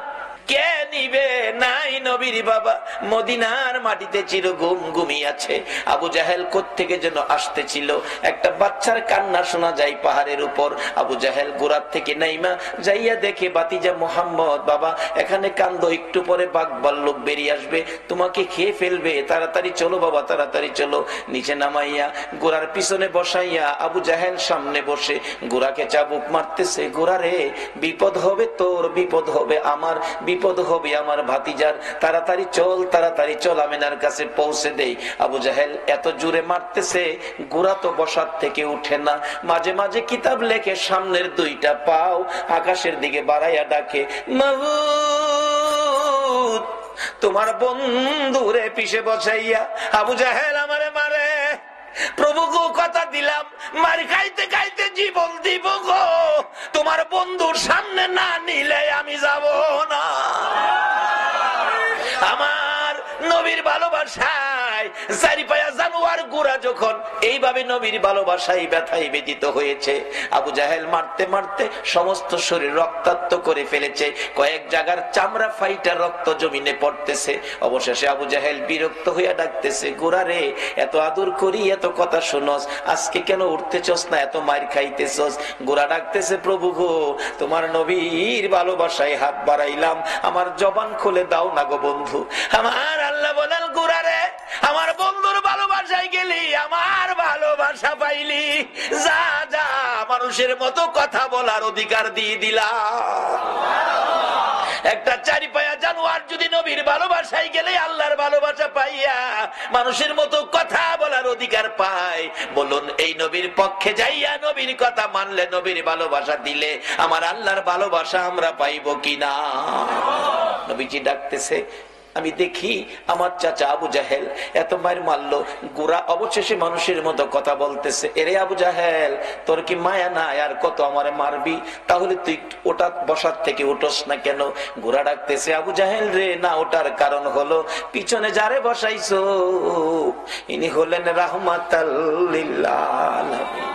কে নিবে? নাই নবীর বাবা মদিনার মাটিতে চির ঘুমিয়াছে। আবু জাহেল কোত্থেকে যেন আসতেছিল, একটা বাচ্চার কান্না শোনা যায় পাহাড়ের উপর। আবু জাহেল গোড়ার থেকে নাইমা যাইয়া দেখে বাতিজা মোহাম্মদ, বাবা এখানে কান্দো, একটু পরে বাঘ ভাল্লুক বেরিয়ে আসবে, তোমাকে খেয়ে ফেলবে, তাড়াতাড়ি চলো বাবা তাড়াতাড়ি চলো। নিচে নামাইয়া গোড়ার পিছনে বসাইয়া আবু জাহেল সামনে বসে গোড়াকে চাবুক মারতেছে, গোড়া রে বিপদ হবে তোর, বিপদ হবে আমার, বিপদ হবে আমার ভাতিজার, তাড়াতাড়ি চল আমিনার কাছে পৌঁছে দেই। আবু জাহেল এত জোরে মারতেছে, গোড়া তো বসার থেকে উঠে না, মাঝে মাঝে কিতাব লেখে সামনের দুইটা পাও আকাশের দিকে বাড়াইয়া ডাকে, মাবুদ তোমার বন্ধুরে পিছে বসাইয়া আবু জাহেল আমারে মারে, প্রভু গো কথা দিলাম মার খাইতে খাইতে জীবন দিব গো, তোমার বন্ধুর সামনে না নিলে আমি যাব না। আমার নবীর ভালোবাসায় চারি পায়া জানোয়ার গুড়া যখন এইভাবে নবীর ভালোবাসায় ব্যথায় ব্যতীত হয়েছে, আবু জাহেল মারতে মারতে সমস্ত শরীর রক্তাক্ত করে ফেলেছে, কয়েক জায়গার চামড়া ফাইটা রক্ত জমিনে পড়তেছে। অবশেষে আবু জাহেল বিরক্ত হইয়া ডাকতেছে, গোড়া রে এত আদর করি, এত কথা শুনস, আজকে কেন উঠতেছস না, এত মার খাইতেছস? গোড়া ডাকতেছে, প্রভু গো তোমার নবীর ভালোবাসায় হাত বাড়াইলাম, আমার জবান খুলে দাও না গো বন্ধু। আমার আল্লাহ বলেন, গোড়া রে আমার বন্ধুর ভালোবাসায় গেলি, আমার ভালোবাসা পাইলি, যা যা মানুষের মতো কথা বলার অধিকার দিয়ে দিলাম। একটা চারি পায়া জানোয়ার যদি নবীর ভালোবাসায় গেলে আল্লাহর ভালোবাসা পাইয়া মানুষের মতো কথা বলার অধিকার পায়, বলুন এই নবীর পক্ষে যাইয়া নবীর কথা মানলে, নবীর ভালোবাসা দিলে আমার আল্লাহর ভালোবাসা আমরা পাইব কিনা? নবীজি ডাকতেছে, আমি দেখি আমার চাচা আবু জাহেল এত মায়ের মারলো, গোড়া অবশেষে মানুষের মতো কথা বলতেছে, এরে আবু জাহেল তোর কি মায়া নাই, আর কত আমারে মারবি, তাহলে তুই ওটা বসার থেকে উঠোস না কেন? গোড়া ডাকতেছে, আবু জাহেল রে না ওটার কারণ হলো পিছনে যারে বসাইছো ইনি হলেন রাহমাতাল লিল আলামিন,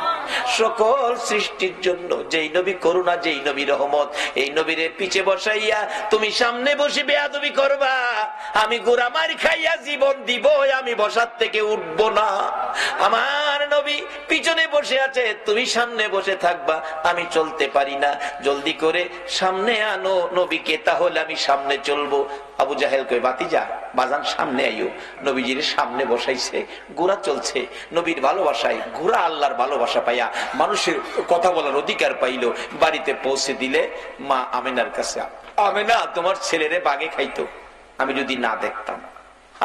সকল সৃষ্টির জন্য যেই নবী করুণা, যেই নবী রহমত, এই নবীরে পিছে বসাইয়া তুমি সামনে বসে বেয়াদবি করবা, আমি গোড়া মার খাইয়া জীবন দিব, আমি বসার থেকে উঠবো না। আমার নবী পিছনে বসে আছে, তুমি সামনে বসে থাকবা, আমি চলতে পারি না, জলদি করে সামনে আনো নবীকে, তাহলে আমি সামনে চলবো। আবু জাহেল কই, বাতিজা বাজান সামনে আইও। নবীজির সামনে বসাইছে, গোড়া চলছে নবীর ভালোবাসায়, গোড়া আল্লাহর ভালোবাসা পাইয়া মানুষের কথা বলার অধিকার পাইল। বাড়িতে পৌঁছে দিলে মা আমেনার কাছে, আমেনা তোমার ছেলেরে বাগে খাইতো, আমি যদি না দেখতাম।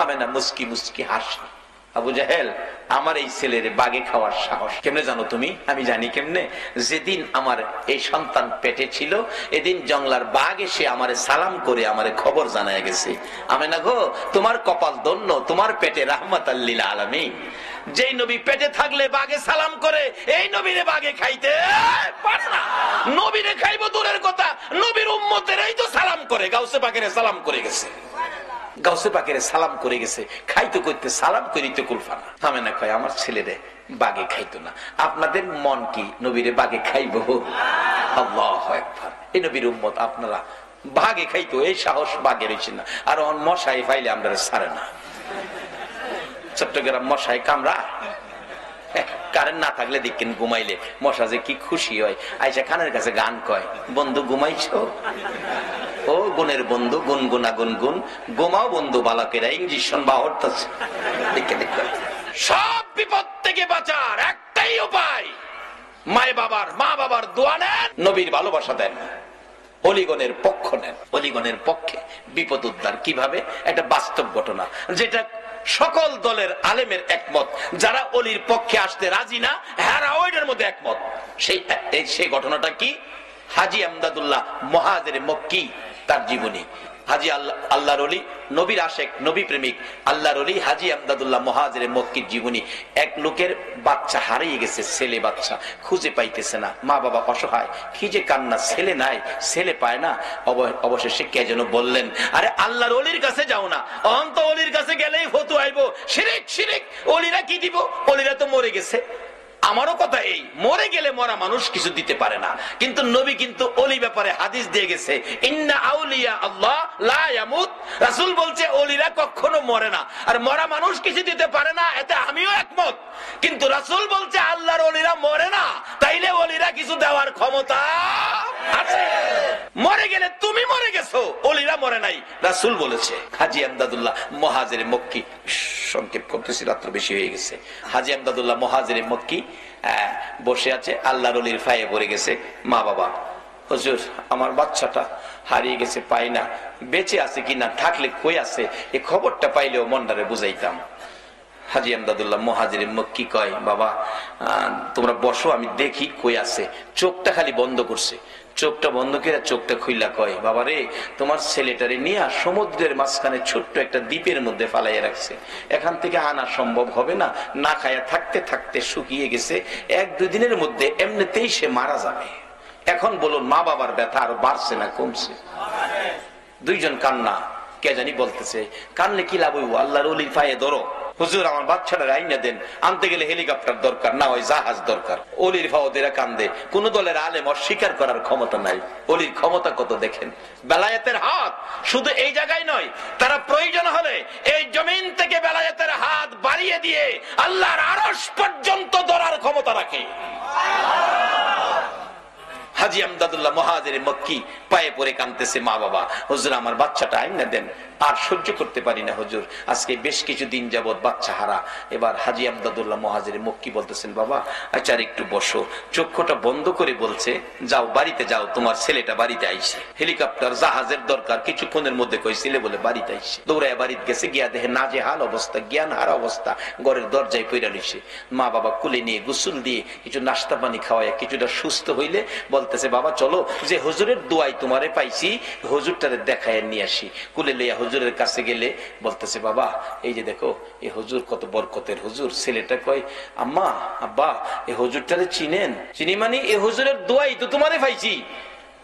আমেনা মুস্কি মুস্কি হাসি, আবু জাহেল আমার এই ছেলের বাগে খাওয়ার সাহস কেমনে জানো তুমি? আমি জানি কেমনে, যেদিন আমার এই সন্তান পেটে ছিল এদিন জংলার বাঘ এসে আমারে সালাম করে আমারে খবর জানায় গেছে। আমেনা গো তোমার কপাল ধন্য, তোমার পেটে রাহমাতাল লিল আলামিন। যেই নবী পেটে থাকলে বাঘে সালাম করে, এই নবীরে বাঘে খাইতে পারে না। নবীরে খাইবো দূরের কথা, নবীর উম্মতেরই তো সালাম করে, গাউসে পাকের সালাম করে গেছে, গাউসে পাকের সালাম করে গেছে, খাইতে করতে সালাম করিতে কুলফা না। আমেনা কয় আমার ছেলেরে বাগে খাইতো না, আপনাদের মন কি নবীরে বাগে খাইবো? আল্লাহু আকবার। এই নবীর উম্মত আপনারা বাগে খাইতো, এই সাহস বাগে রয়েছে না। আর মশাই ফাইলে আমরা ছাড়ে না, চট্টগ্রাম মশাই কামড়া, কারেন্ট না থাকলে দেখেন ঘুমাইলে মশা যে কি খুশি হয়, আইসা খানের কাছে গান কয়, বন্ধু ঘুমাইছো? ও গুণের বন্ধু গুনগুনা গুনগুন, গোমাও বন্ধু বালকেরা ইঞ্জেকশন বা হরতাছে। দেখে দেখে সব বিপদ থেকে বাঁচার একটাই উপায়, মা বাবার দোয়া নেন, নবীর ভালোবাসা দেন, অলিগণের পক্ষ নেন। অলিগণের পক্ষে বিপদ উদ্ধার কিভাবে? একটা বাস্তব ঘটনা, যেটা সকল দলের আলেমের একমত, যারা অলির পক্ষে আসতে রাজি না হেরাও এটার মধ্যে একমত। সেই ঘটনাটা কি? হাজী আমদাদুল্লাহ মুহাজির মক্কি, তার জীবনী। হাজী আল্লাহর ওলি, নবীর আশেক, নবী প্রেমিক আল্লাহর ওলি হাজী আমদাদুল্লাহ মুহাজির মক্কির জীবনী। এক লোকের বাচ্চা হারিয়ে গেছে, ছেলে বাচ্চা খুঁজে পাইতেছে না, মা বাবা অসহায়, কি যে কান্না, ছেলে নাই, ছেলে পায় না। অবশেষে কে যেন বললেন, আরে আল্লাহর ওলির কাছে যাও না, অন্ত ওলির কাছে গেলেই ফতোয়া আইবো, শিরিক শিরিক, ওলিরা কি দিব, ওলিরা তো মরে গেছে। আমারও কথা এই, মরে গেলে মরা মানুষ কিছু দিতে পারে না, কিন্তু নবী কিন্তু ওলি ব্যাপারে হাদিস দিয়ে গেছে, ইন্না আউলিয়া আল্লাহ লা ইয়ামুত। রাসূল বলছে ওলিরা কখনো মরে না, আর মরা মানুষ কিছু দিতে পারে না, এতে আমিও একমত। কিন্তু রাসূল বলছে আল্লাহর ওলিরা মরে না, তাইলে ওলিরা কিছু দেওয়ার ক্ষমতা আছে। মরে গেলে তুমি মরে গেছো, ওলিরা মরে নাই, রাসূল বলেছে। হাজী আমদাদুল্লাহ মুহাজির মক্কি, সংক্ষেপ করতেছি, রাত্র বেশি হয়ে গেছে। হাজী আমদাদুল্লাহ মুহাজির মক্কি বসে আছে, আল্লাহর ওলির ফায়ে পড়ে গেছে। মা বাবা, হুজুর আমার বাচ্চাটা হারিয়ে গেছে, পাই না, বেঁচে আছে কিনা, থাকলে কই আছে, এই খবরটা পাইলেও মনটারে বুঝাইতাম। হাজী আমদাদুল্লাহ মুহাজির মক্কি কয়, বাবা তোমরা বসো, আমি দেখি কই আছে। চোখটা খালি বন্ধ করছে, চোখটা বন্ধ করে চোখটা খুইলা কয়, বাবা রে, তোমার ছেলেটারে নিয়ে সমুদ্রের মাঝখানে ছোট্ট একটা দ্বীপের মধ্যে ফালাইয়া রাখছে, এখান থেকে আনা সম্ভব হবে না, না খায়া থাকতে থাকতে শুকিয়ে গেছে, 1-2 দিনের মধ্যে এমনিতেই সে মারা যাবে। এখন বলুন, মা বাবার ব্যথা আরো বাড়ছে না কমছে? দুইজন কান্না, কে জানি বলতেছে, কানলে কি লাভ হইব, আল্লাহর ওলির পায়ে ধরো, হুজুর আমার বাচ্চাটা রাইনা দেন, আনতে গেলে হেলিকপ্টার দরকার, না হয় জাহাজ দরকার। অলির ফাওদেরা কান্দে, কোন দলের আলেম অস্বীকার করার ক্ষমতা নাই। অলির ক্ষমতা কত দেখেন, বেলায়েতের হাত শুধু এই জায়গায় নয়, তারা প্রয়োজন হলে এই জমিন থেকে বেলায়েতের হাত বাড়িয়ে দিয়ে আল্লাহর আরশ পর্যন্ত ধরার ক্ষমতা রাখে। হাজী আমদাদুল্লাহ মুহাজির মক্কি পায়ে পড়ে কাঁদতেছে, মা বাবা, হুজুর আমার বাচ্চাটা আইনা দেন, আর সহ্য করতে পারি না হুজুর, আজকে বেশ কিছু দিন যাবত বাচ্চা হারা। এবার হাজী আমদাদুল্লাহ মুহাজির মক্কি বলতেছেন, বাবা আচ্ছা একটু বসো। চক্ষুটা বন্ধ করে বলছে, যাও বাড়িতে যাও, তোমার ছেলেটা বাড়িতে আইছে, হেলিকপ্টার জাহাজের দরকার, কিছুক্ষণের মধ্যে কইছিলে বলে বাড়িতে আইছে। দৌড়ায় বাড়িতে গেছে, গিয়া দেখে নাজেহাল অবস্থা, জ্ঞান হারা অবস্থা, ঘরের দরজায় পইরা রইছে। মা বাবা কুলে নিয়ে গোসল দিয়ে কিছু নাস্তা পানি খাওয়ায় কিছুটা সুস্থ হইলে বলতেছে, বাবা চলো, যে হুজুরের দোয়াই তোমারে পাইছি, হুজুরটারে দেখায় নিয়ে আসি। কুলে লইয়া হুজুরের কাছে গেলে বলতেছে, বাবা এই যে দেখো, এই হুজুর কত বরকতের হুজুর। ছেলেটা কয়, আম্মা আব্বা এই হুজুরটারে চিনেন? চিনি মানে এই হুজুরের দোয়াই তো তোমারে পাইছি।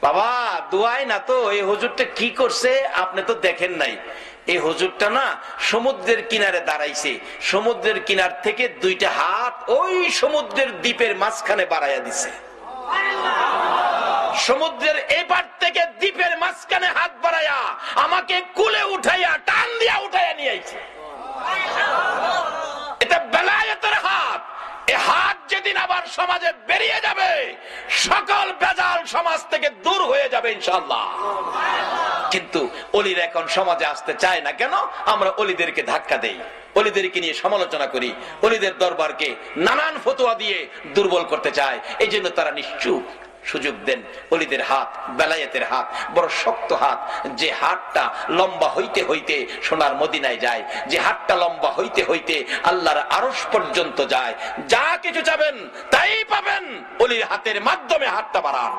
বাবা দোয়াই না তো, এই হুজুরটা কি করছে আপনি তো দেখেন নাই। এই হুজুরটা না সমুদ্রের কিনারে দাঁড়াইছে, সমুদ্রের কিনার থেকে 2টা হাত ওই সমুদ্রের দ্বীপের মাঝখানে বাড়াইয়া দিছে। সমুদ্রের এপার থেকে দ্বীপের মাঝখানে হাত বাড়াইয়া আমাকে কুলে উঠাইয়া টান দিয়া উঠাইয়া নিয়ে আইছে। এটা বেলায়েতের হাত। এই হাত যেদিন আবার সমাজে বেরিয়ে যাবে, সকল বেজাল সমাজ থেকে দূর হয়ে যাবে ইনশাআল্লাহ। কিন্তু অলিরা এখন সমাজে আসতে চায় না কেন? আমরা অলিদেরকে ধাক্কা দেই, অলিদেরকে নিয়ে সমালোচনা করি, অলিদের দরবারকে নানান ফতোয়া দিয়ে দুর্বল করতে চায়। এই জন্য তারা নিশ্চুপ সুযোগ দেন। অলিদের হাত, বেলায়েতের হাত বড় শক্ত হাত, যে হাতটা লম্বা হইতে হইতে সোনার মদিনায় যায়, যে হাতটা লম্বা হইতে হইতে আল্লাহর আরশ পর্যন্ত যায়। যা কিছু চাবেন তাই পাবেন, অলির হাতের মাধ্যমে হাতটা বাড়ান।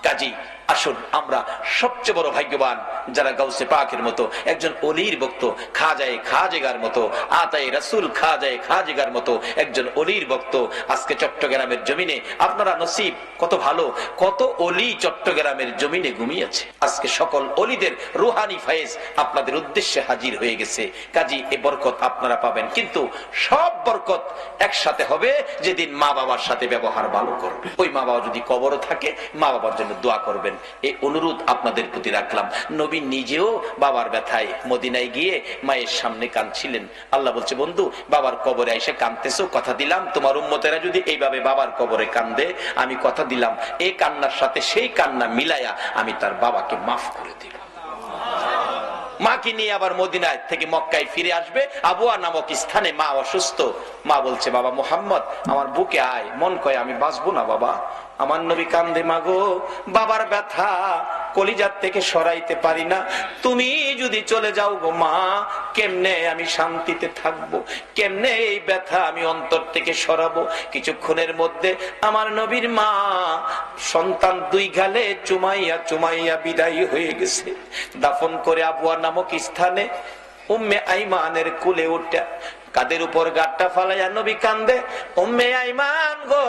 কাজী আসুন আমরা সবচেয়ে বড় ভাগ্যবান যারা গাউসে পাকের মতো একজন অলির ভক্ত, খাজায়ে খাজেগার মতো, আতায়ে রাসূল খাজায়ে খাজেগার মতো একজন অলির ভক্ত। আজকে চট্টগ্রামের জমিনে আপনারা নসিব, কত ভালো, কত অলি চট্টগ্রামের জমিনে ঘুমিয়েছে। আজকে সকল অলিদের রুহানি ফায়েজ আপনাদের উদ্দেশ্যে হাজির হয়ে গেছে। কাজী এই বরকত আপনারা পাবেন, কিন্তু সব বরকত একসাথে হবে যেদিন মা বাবার সাথে ব্যবহার ভালো করবে। ওই মা বাবা যদি কবরও থাকে, মা বাবার জন্য দোয়া করবেন, এই অনুরোধ আপনাদের প্রতি রাখলাম। নবী নিজেও বাবার ব্যথায় মদিনায় গিয়ে মায়ের সামনে কাঁদছিলেন। আল্লাহ বলছে, বন্ধু বাবার কবরে এসে কাঁদতেছো, কথা দিলাম তোমার উম্মতেরা যদি এইভাবে বাবার কবরে কান্দে, আমি কথা দিলাম এই কান্নার সাথে সেই কান্না মিলায়া আমি তার বাবাকে মাফ করে দিব। মাকে নিয়ে আবার মদিনায় থেকে মক্কায় ফিরে আসবে। আবুয়া নামক স্থানে মা অসুস্থ। মা বলছে, বাবা মুহাম্মদ আমার বুকে আয়। মন কয় আমি বাঁচবো না বাবা, আমার নবী কান্দে, মাগো বাবার ব্যথা কলিজার থেকে সরাইতে পারি না। তুমি যদি চলে যাও গো মা, কেমনে আমি শান্তিতে থাকবো, কেমনে এই ব্যথা আমি অন্তর থেকে সরাবো। কিছুক্ষণের মধ্যে আমার নবীর মা সন্তান দুই গালে চুমাইয়া চুমাইয়া বিদায়ী হয়ে গেছে। দাফন করে আবওয়া নামক স্থানে উম্মে আইমানের কুলে উঠে কাদের উপর গাঁটটা ফালাইয়া নবী কান্দে, উম্মে আইমান গো,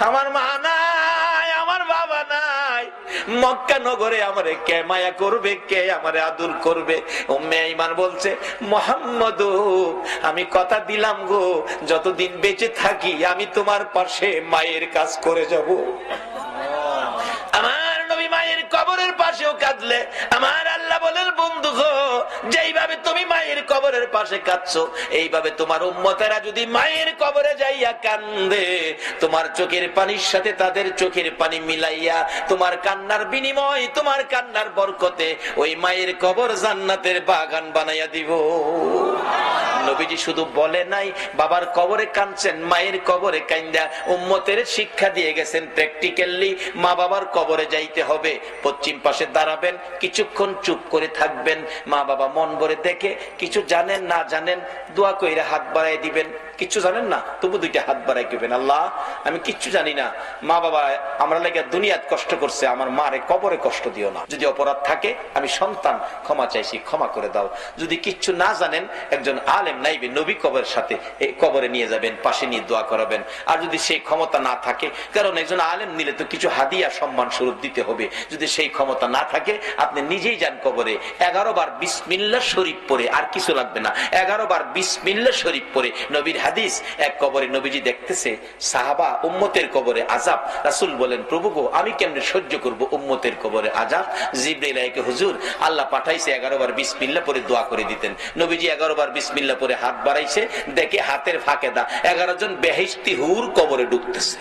আমার মা নাই, আমার বাবা নাই, মক্কা নগরে আমারে কে মায়া করবে, কে আমারে আদর করবে। উম্মে আইমান বলছে, মুহাম্মদ আমি কথা দিলাম গো, যতদিন বেঁচে থাকি আমি তোমার পাশে মায়ের কাজ করে যাব। আমার নবী মায়ের কবরের পাশেও কাঁদলে আমার আল্লাহ বলেন, বন্ধু গো, যেইভাবে তুমি মায়ের কবরের পাশে কাঁদছো, এইভাবে তোমার উম্মতেরা যদি মায়ের কবরে যাইয়া কান্দে, তোমার চোখের পানির সাথে তাদের চোখের পানি মিলাইয়া তোমার কান্নার বিনিময়, তোমার কান্নার বরকতে ওই মায়ের কবর জান্নাতের বাগান বানাইয়া দিব। নবীজি শুধু বলে নাই, বাবার কবরে কাঁদছেন, মায়ের কবরে কান্দা উম্মতের শিক্ষা দিয়ে গেছেন প্র্যাকটিক্যালি। মা বাবার কবরে যাইতে হবে, পশ্চিম পাশে দাঁড়াবেন, কিছুক্ষণ চুপ করে থাকবেন, মা বাবা মন ভরে দেখে, কিছু জানেন না জানেন দোয়া কইরা হাত বাড়াই দিবেন, কিচ্ছু জানেন না তবু দুইটা হাত বাড়াই দিবেন, আল্লাহ আমি কিচ্ছু জানি না, মা বাবা আমরা লাগে দুনিয়াত কষ্ট করছে, আমার মারে কবরে কষ্ট দিও না, যদি অপরাধ থাকে আমি সন্তান ক্ষমা চাইছি, ক্ষমা করে দাও। যদি কিচ্ছু না জানেন একজন আলেম নাইবে নবী কবরের সাথে এই কবরে নিয়ে যাবেন, পাশে নিয়ে দোয়া করাবেন। আর যদি সেই ক্ষমতা না থাকে, কারণ একজন আলেম নিলে তো কিছু হাদিয়া সম্মান স্বরূপ দিতে হবে, যদি সেই ক্ষমতা না থাকে আপনি নিজেই যান কবরে, 11 বার বিসমিল্লাহ শরীফ পড়ে, আর কিছু লাগবে না, 11 বার বিসমিল্লাহ শরীফ পড়ে। নবীর হাদিস, এক কবরে নবীজি দেখতেছে সাহাবা উম্মতের কবরে আযাব, রাসূল বলেন, প্রভু গো আমি কেমনে সহ্য করব উম্মতের কবরে আযাব। জিবরাইল আইকে, হুজুর আল্লাহ পাঠাইছে 11 বার বিসমিল্লাহ পড়ে দোয়া করে দিতেন। নবীজি 11 বার বিসমিল্লাহ পড়ে হাত বাড়াইছে, দেখে হাতের ফাঁকে 11 জন বেহেশতি হুর কবরে ঢুকতেছে।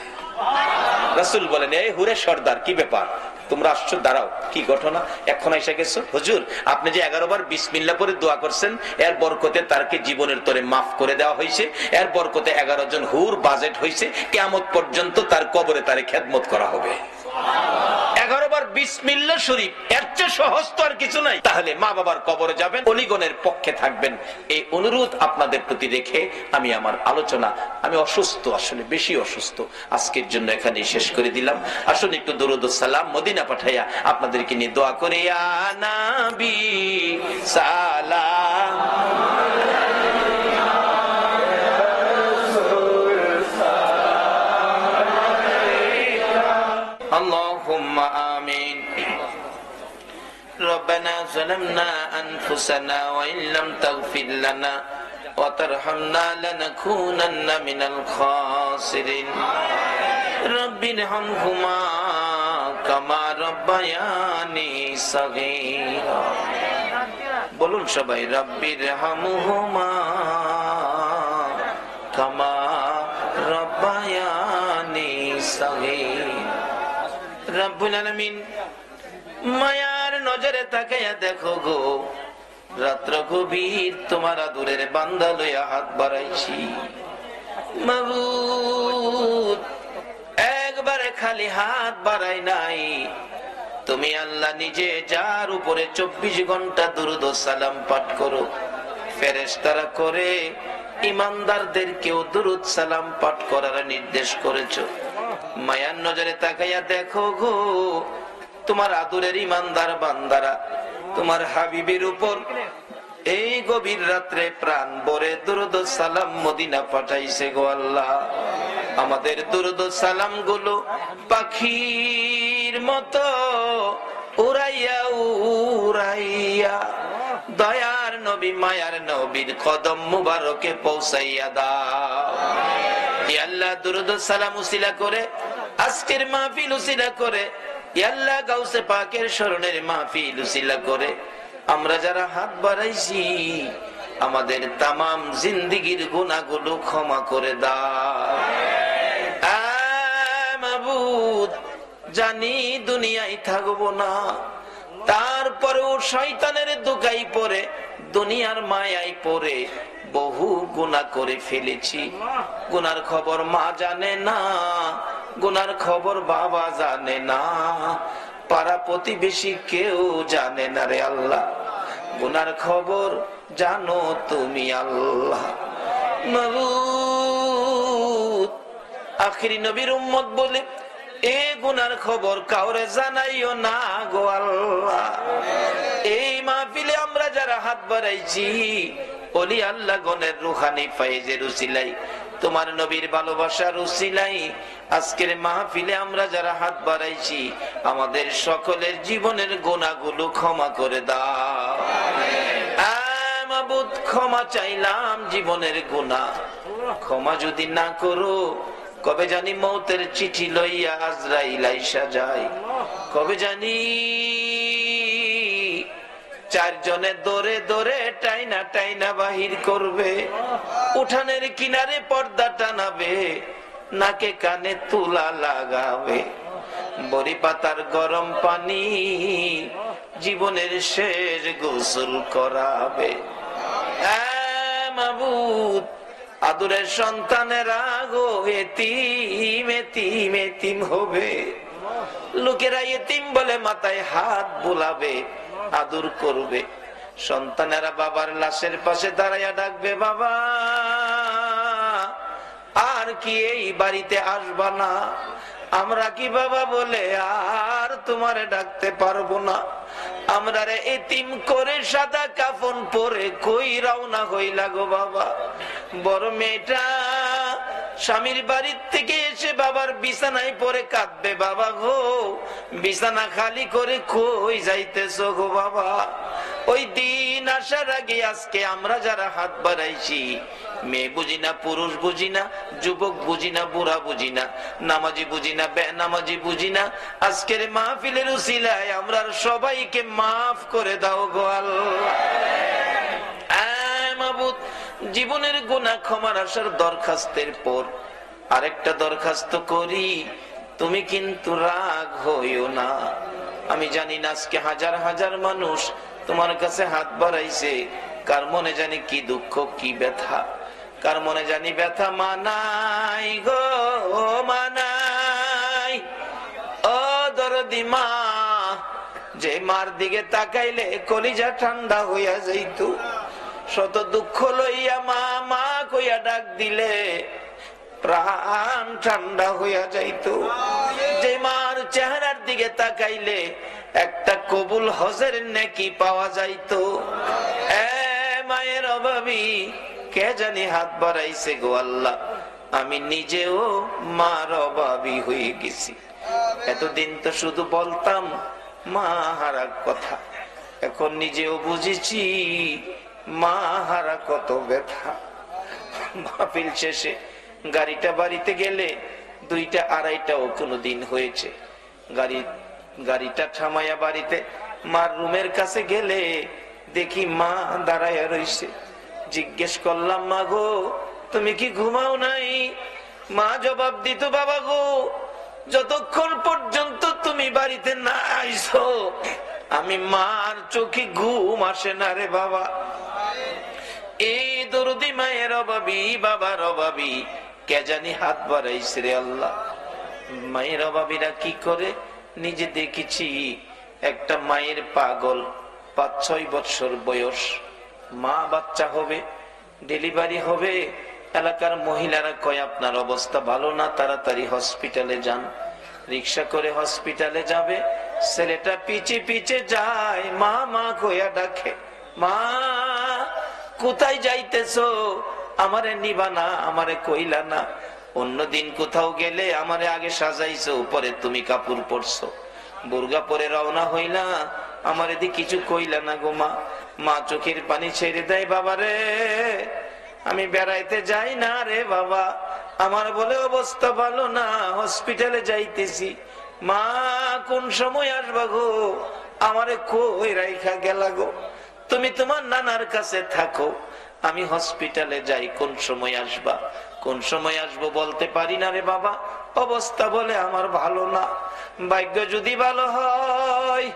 রাসূল বলেন, এই হুরের সর্দার কি ব্যাপার, তোমরা আসছো, দাঁড়াও, কি ঘটনা, এখন এসে গেছো? হুজুর আপনি যে 11 বার বিসমিল্লাহ পড়ে দোয়া করছেন, এর বরকতে তারকে জীবনের তরে মাফ করে দেওয়া হয়েছে, এর বরকতে 11 জন হুর বাজেট হয়েছে, কিয়ামত পর্যন্ত তার কবরে তারে খেদমত করা হবে। 11 বার বিসমিল্লাহ শরীফ, এর চেয়ে সহজ তো আর কিছু নাই। তাহলে মা বাবার কবরে যাবেন, অলিগণের পক্ষে থাকবেন, এই অনুরোধ আপনাদের প্রতি রেখে আমি আমার আলোচনা, আমি অসুস্থ, আসলে বেশি অসুস্থ, আজকের জন্য এখানেই শেষ করে দিলাম। আসুন একটু দরুদ ও সালাম মদিনা পাঠাইয়া আপনাদেরকে নিয়ে দোয়া করে, ইয়া নবী সালাম اللهم آمين ربنا ظلمنا أنفسنا وإن لم تغفر لنا وترحمنا لنكونن من الخاسرين رب ارحمهما كما ربياني صغيرا বলুন সবাই, রব্বি রহমহুমা কামা রব্বায়ানি সগীরা। রব্বুল আলামিন মায়ার নজরে তাকাইয়া দেখো গো, রাত্র গভীর তোমার আদরের বান্দা লইয়া হাত বাড়াইছি, মাবুদ একবারে খালি হাত বাড়াই নাই, তুমি আল্লাহ নিজে যার উপরে 24 ঘন্টা দুরূদ ও সালাম পাঠ করো, ফেরেশতারা করে ইমানদারদেরকেও দুরূদ সালাম পাঠ করার নির্দেশ করেছো। মায়ার নজরে তাকাইয়া দেখো গো, তোমার আদরের ইমানদার বান্দারা তোমার হাবিবের উপর এই গভীর রাত্রে প্রাণ ভরে দুরূদ ও সালাম মদিনা পাঠাইছে গো আল্লাহ। আমাদের দুরূদ ও সালাম গুলো পাখির মতো উড়াইয়া উড়াইয়া দয়ার নবী মায়ার নবীর কদম মুবারকে পৌঁছাইয়া দাও। ইয়া আল্লাহ দুরূদ ও সালাম উসিলা করে আজকের মাহফিল উসিলা করে, ইয়া আল্লাহ গাউসে পাকের শরণের মাহফিল উসিলা করে আমরা যারা হাত বাড়াইছি আমাদের তামাম জিন্দেগীর গুনাহগুলো ক্ষমা করে দাও। মাবুদ জানি দুনিয়ায় থাকবো না, তারপরেও শয়তানের দোকাই পড়ে দুনিয়ার মায়ায় পড়ে বহু গুনাহ করে ফেলেছি। গুনার খবর মা জানে না, গুনার খবর বাবা জানে না, পাড়া প্রতিবেশী কেউ জানে না রে আল্লাহ, গুনার খবর জানো তুমি আল্লাহ। মাবুদ, আখিরি নবীর উম্মত বলে এ গুনার খবর কাউরে জানাইও না গো আল্লাহ। এই মাহফিলে আমরা যারা হাত বাড়াইছি, ওলি আল্লাহ গণের রুহানি ফায়েজের উসিলাই, তোমার নবীর ভালোবাসার উসিলাই, আজকের মাহফিলে আমরা যারা হাত বাড়াইছি, আমাদের সকলের জীবনের গুনাহগুলো ক্ষমা করে দাও। মাবুদ, ক্ষমা চাইলাম জীবনের গুনাহ, ক্ষমা যদি না করো কবে জানি মৌতের চিঠি লইয়া আজরাইল আইসা যায়, কবে জানি চারজনে দৌড়ে দৌড়ে টাইনা টাইনা বাহির করবে, উঠানের কিনারে পর্দা টানাবে, নাকে কানে তুলা লাগাবে, বড়ি পাতার গরম পানি জীবনের শেষ গোসল করাবে। মাবুদ, আদরের সন্তানেরা গো এতিম এতিম এতিম হবে, লোকেরা এতিম বলে মাথায় হাত বুলাবে, আদর করবে। সন্তানেরা বাবার লাশের পাশে দাঁড়াইয়া ডাকবে, বাবা আর কি এই বাড়িতে আসবা না? আমরা কি বাবা বলে আর তোমারে ডাকতে পারবো না? আমরা রে এতিম করে সাদা কাফন পরে কই রওনা হইলা গো বাবা। বড় মেয়েটা স্বামীর বাড়ির থেকে এসে বাবার বিছানায় পরে কাঁদবে, বাবা গো বিছানা খালি করে কই যাইতেছো গো বাবা? ওই দিন আসার আগে আজকে আমরা যারা হাত বাড়াইছি, মেয়ে বুঝি না, পুরুষ বুঝি না, যুবক বুঝি না, বুড়া বুঝি না, নামাজি বুঝি না, বেনামাজি বুঝি না, আজকের মাহফিলের উসিলায় আমরা সবাইকে মাফ করে দাও গো আল্লাহ। মাবুদ, জীবনের গুনাহ ক্ষমার আসার দরখাস্তের পর আরেকটা দরখাস্ত করি, তুমি কিন্তু রাগ হইও না। আমি জানি না আজকে হাজার হাজার মানুষ তোমার কাছে হাত বাড়াইছে, কার মনে জানি কি দুঃখ কি ব্যথা, কার মনে জানি ব্যথা মানাই গো মানাই। ও দরদি মা, যে মার দিকে তাকাইলে কলিজা ঠান্ডা হইয়া যাইতো, শত দুঃখ লইয়া মা মা কইয়া ডাক দিলে প্রাণ ঠান্ডা হইয়া যাইতো, যে মার চেহারার দিকে তাকাইলে একটা কবুল হজের নেকি পাওয়া যাইতো। মায়ের অভাবী কে জানি হাত বাড়াইছে গো আল্লাহ, আমি নিজেও মার অভাবী হয়ে গেছি। এতদিন তো শুধু বলতাম মা হারা কথা, এখন নিজেও বুঝেছি মা হারা কত ব্যথা। মাহফিল শেষে গাড়িটা বাড়িতে গেলে 2টা 2:30টাও কোনদিন হয়েছে, গাড়িটা থামাইয়া বাড়িতে মার রুমের কাছে গেলে দেখি মা দাঁড়াইয়া রইছে। জিজ্ঞেস করলাম, মা গো তুমি কি ঘুমাও নাই? মা জবাব দিত, বাবা গো যতক্ষণ পর্যন্ত তুমি বাড়িতে না আইছো আমি মার চোখে ঘুম আসে না রে বাবা। এই দরদি মায়ের অভাবী বাবার অভাবী কে জানি হাত বাড়াইছে রে আল্লাহ। মায়ের অভাবীরা কি করে নিজে দেখেছি, একটা মায়ের পাগল 5-6 বছর বয়স, মা বাচ্চা হবে, ডেলিভারি হবে, এলাকার মহিলারা কয় আপনার অবস্থা ভালো না, তাড়াতাড়ি হসপিটালে যান। রিক্সা করে হসপিটালে যাবে, ছেলেটা পিছে পিছে যায়, মা মা কইয়া ডাকে, মা কোথায় যাইতেছো? আমারে নিবা না, আমারে কইলা না। অন্যদিন কোথাও গেলে আমারে আগে সাজাইছো, পরে তুমি কাপড় পরছো, বুরগা পরে রওনা হইলা, আমার এদিকে কিছু কইলা না গো মা। মা চোখের পানি ছেড়ে দেয়, বাবা রে আমি বেড়াইতে যাই না রে বাবা, আমার বলে অবস্থা ভালো না, হসপিটালে যাইতেছি। মা কোন সময় আসবা গো? আমারে কই রাইখা গেলা গো? তুমি তোমার নানার কাছে থাকো, আমি হসপিটালে যাই, কোন সময় আসবা? কোন সময় আসবো বলতে পারি না রে বাবা, অবস্থা বলে আমার ভালো না। ভাগ্য যদি ভালো হয়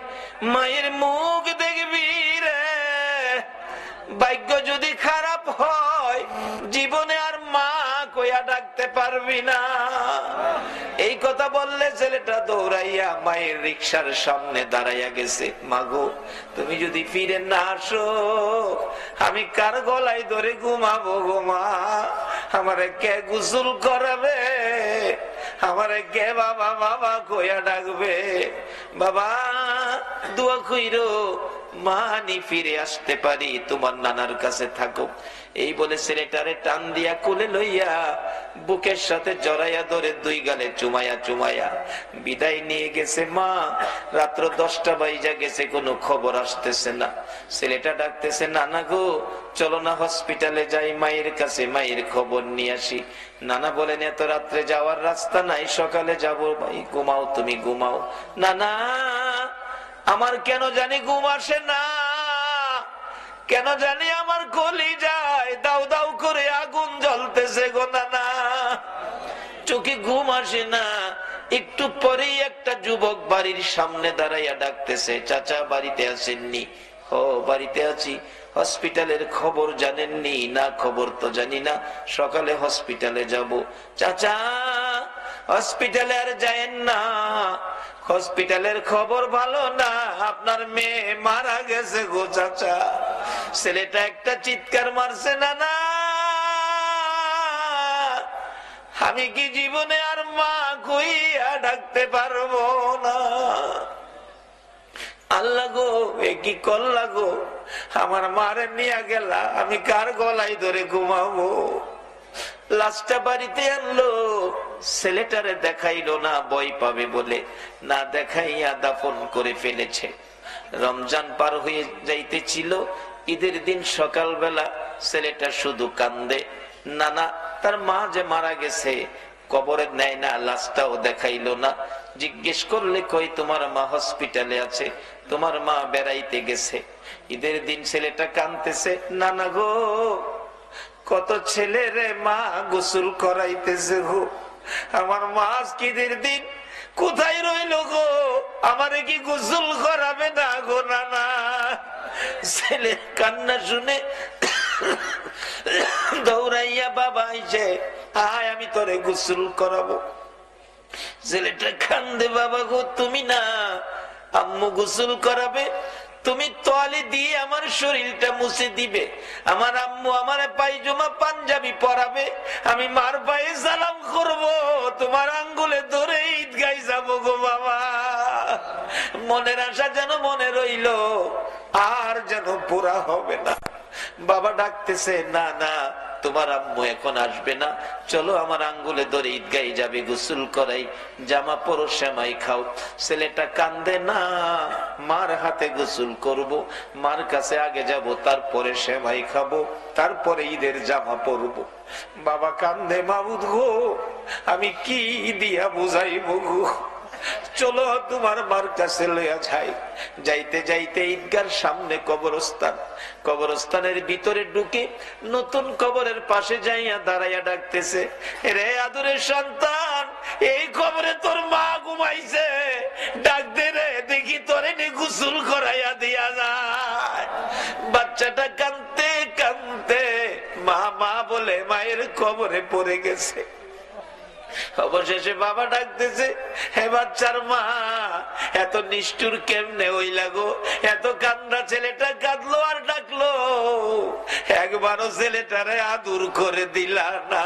মায়ের মুখ দেখবি রে, ভাগ্য যদি খারাপ হয় জীবনে আর মা কইয়া ডাকতে পারবি না। এই কথা বললে ছেলেটা দৌড়াইয়া মায়ের রিকশার সামনে দাঁড়াইয়া গেছে। মাগো, তুমি যদি ফিরে না আসো আমি কার গলায় ধরে ঘুমাবো গো মা? আমারে কে গোসল করাবে? আমারে কে বাবা বাবা কইয়া ডাকবে? বাবা দোয়া কইরো মানি ফিরে আসতে পারি, তোমার নানার কাছে থাকো। এই বলে ছেলেটারে টান দিয়া কোলে লইয়া বুকের সাথে জড়াইয়া ধরে দুই গালে চুমাইয়া চুমাইয়া বিদায় নিয়ে গেছে। মা রাত্র 10টা বাজে গেছে, কোনো খবর আসতেছে না। ছেলেটা ডাকতেছে, নানা গো চলো না হসপিটালে যাই, মায়ের কাছে মায়ের খবর নিয়ে আসি। নানা বলেন এত রাত্রে যাওয়ার রাস্তা নাই, সকালে যাবো। ভাই ঘুমাও, তুমি ঘুমাও। নানা আমার কেন জানি ঘুম আসে না, কেন জানি আমার কলি যায় দাউ দাউ করে আগুন জ্বলতেছে গো নানা, চোখে ঘুম আসে না। একটু পরেই একটা যুবক বাড়ির সামনে দাঁড়াইয়া ডাকতেছে, চাচা বাড়িতে আসেননি? ও বাড়িতে আছি। হসপিটালের খবর জানেননি? না খবর তো জানি না, সকালে হসপিটালে যাব। চাচা হসপিটালে আর যায়েন না, হসপিটালের খবর ভালো না, আপনার মেয়ে মারা গেছে গো চাচা। ছেলেটা একটা চিৎকার মারছে, না না আমি কি জীবনে আর মা কইয়া ডাকতে পারবো না? আল্লাহ গো এ কি করলা গো, আমার মারে নিয়ে গেলা, আমি কার গলায় ধরে ঘুমাবো? লাশটা বাড়িতে আনলো, ছেলেটারে দেখাইলো না, ভয় পাবে বলে না দেখাইয়া দাফন করে ফেলেছে। রমজান পার হয়ে যাইতেছিল, ঈদের দিন সকালবেলা ছেলেটা শুধু কান্দে। নানা তার মা যে মারা গেছে কবরে নেয় না, লাশটাও দেখাইলো না। জিজ্ঞেস করলে কই তোমার মা হসপিটালে আছে, তোমার মা বেড়াইতে গেছে। ঈদের দিন ছেলেটা কাঁদতেছে, নানা গো কত ছেলে রে মা গোসল করাইতেছে গো, আমার মা ঈদের দিন কোথায় রইল গো, আমারে কি গোসল করাবে না গো নানা? ছেলে কান্না শুনে দৌড়াইয়া বাবা আইছে, আয় আমি তোরে গোসল করাবো। ছেলেটা কান্দে, বাবা গো তুমি না, আম্মু গোসল করাবে, তুমি তোয়ালে দিয়ে আমার শরীরটা মুছে দিবে, আমার আম্মু আমার পায়জামা পাঞ্জাবি পরাবে, আমি মার পায়ে সালাম করব, তোমার আঙ্গুলে ধরে ঈদগায় যাবো গো বাবা। মনের আশা যেন মনে রইল, আর যেন পুরা হবে না। বাবা ডাকতেছে, না না তোমার আম্মু এখন আসবে না, চলো আমার আঙ্গুলে ধরে ঈদগায় যাবে, গোসল করাই, জামা পরো, সেমাই খাও। ছেলেটা কান্দে, না মার হাতে গোসল করব, মার কাছে আগে যাব, তারপরে সেমাই খাবো, তারপরে ঈদের জামা পরবো। বাবা কান্দে, মাবুদ গো আমি কি দিয়া বুঝাইব গো, চলো তোমার মার কাছে লইয়া যাই। যাইতে যাইতে ঈদগার সামনে কবরস্থান, কবরস্থানের ভিতরে ঢুকে নতুন কবরের পাশে যাইয়া দাঁড়াইয়া ডাকতেছে, রে আদরের সন্তান, এই কবরে তোর মা ঘুমাইছে, ডাক দে রে দেখি তোরে নি গোসল করাইয়া দিয়া যায়। বাচ্চাটা কাঁদতে কাঁদতে মা মা বলে মায়ের কবরে পড়ে গেছে। অবশেষে বাবা ডাকতেছে, হে বাচ্চার মা এত নিষ্ঠুর কেমনে হইলা গো, এত কান্দা ছেলেটা কাঁদলো আর ডাকলো, একবারও ছেলেটারে আদর করে দিলা না।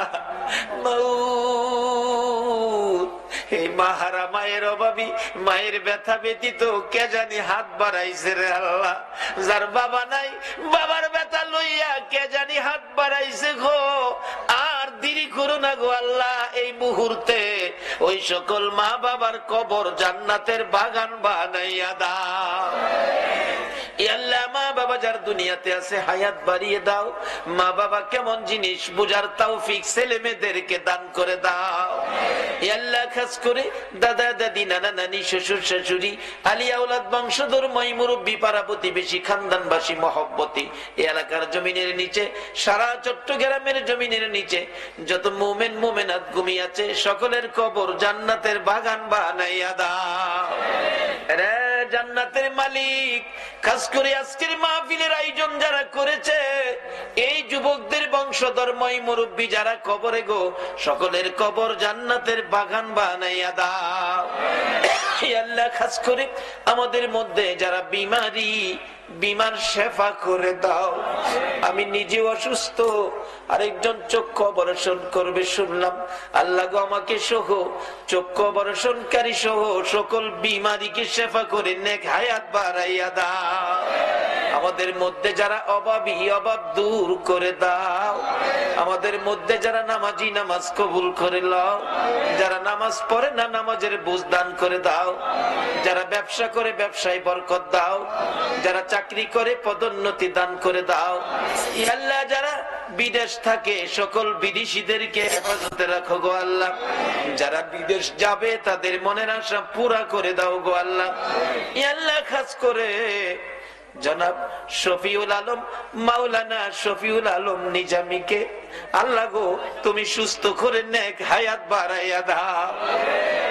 এই মাহারা মায়ের অভাবী, মায়ের ব্যথা ব্যতীত কে জানি হাত বাড়াইছে রে আল্লাহ, যার বাবা নাই বাবার ব্যথা লইয়া কে জানি হাত বাড়াইছে গো। আর দেরি করো না গো আল্লাহ, এই মুহূর্তে ওই সকল মা বাবার কবর জান্নাতের বাগান বানাইয়া দাও। আল্লাহ মা বাবা যার দুনিয়াতে আছে হায়াত বাড়িয়ে দাও, মা বাবা কেমন জিনিস বুঝার তৌফিক ছেলে মেয়েদেরকে দান করে দাও। আল্লাহ খাস করে দাদা দাদি, নানা নানি, শ্বশুর শাশুড়ি, আলিয়া আওলাদ, বংশধর, মই মুরব্বী, পাড়া প্রতিবেশী, খানদানবাসী, মহব্বতী এই এলাকার জমিনের নিচে, সারা চট্টগ্রামের জমিনের নিচে যত মুমিন মুমিনাত ঘুমিয়ে আছে সকলের কবর জান্নাতের বাগান বানাইয়া দাও। রে জান্নাতের মালিক খাস করে আজকের মাহফিলের আয়োজন যারা করেছে, এই যুবকদের বংশধর্মই মুরব্বী যারা কবরে গো, সকলের কবর জান্নাতের বাগান বানাইয়া দাও। আল্লাহ খাস করে আমাদের মধ্যে যারা বিমার শেফা করে দাও। আমি নিজে অসুস্থ, আরেকজন চক্ষু অপারেশন করবে শুনলাম। আল্লাহ গো আমাকে সহ চক্ষু অপারেশনকারী সহ সকল বিমারিকে শেফা করে নেক হায়াত বাড়াইয়া দাও। আমাদের মধ্যে যারা অভাবী, অভাব দূর করে দাও। আমাদের মধ্যে যারা নামাজি, নামাজ কবুল করে লও। যারা নামাজ পড়ে না, নামাজের বুঝ দান করে দাও। যারা ব্যবসা করে ব্যবসায় বরকত দাও। যারা চাকরি করে পদোন্নতি দান করে দাও। আল্লাহ যারা বিদেশ থাকে সকল বিদেশিদেরকে হেফাজতে রাখো গো আল্লাহ। যারা বিদেশ যাবে তাদের মনের আশা পুরা করে দাও গো আল্লাহ। আল্লাহ খাস করে জনাব শফিউল আলম, মাওলানা শফিউল আলম নিজামীকে আল্লাহ গো তুমি সুস্থ করে নেক হায়াত বাড়াইয়া দাও।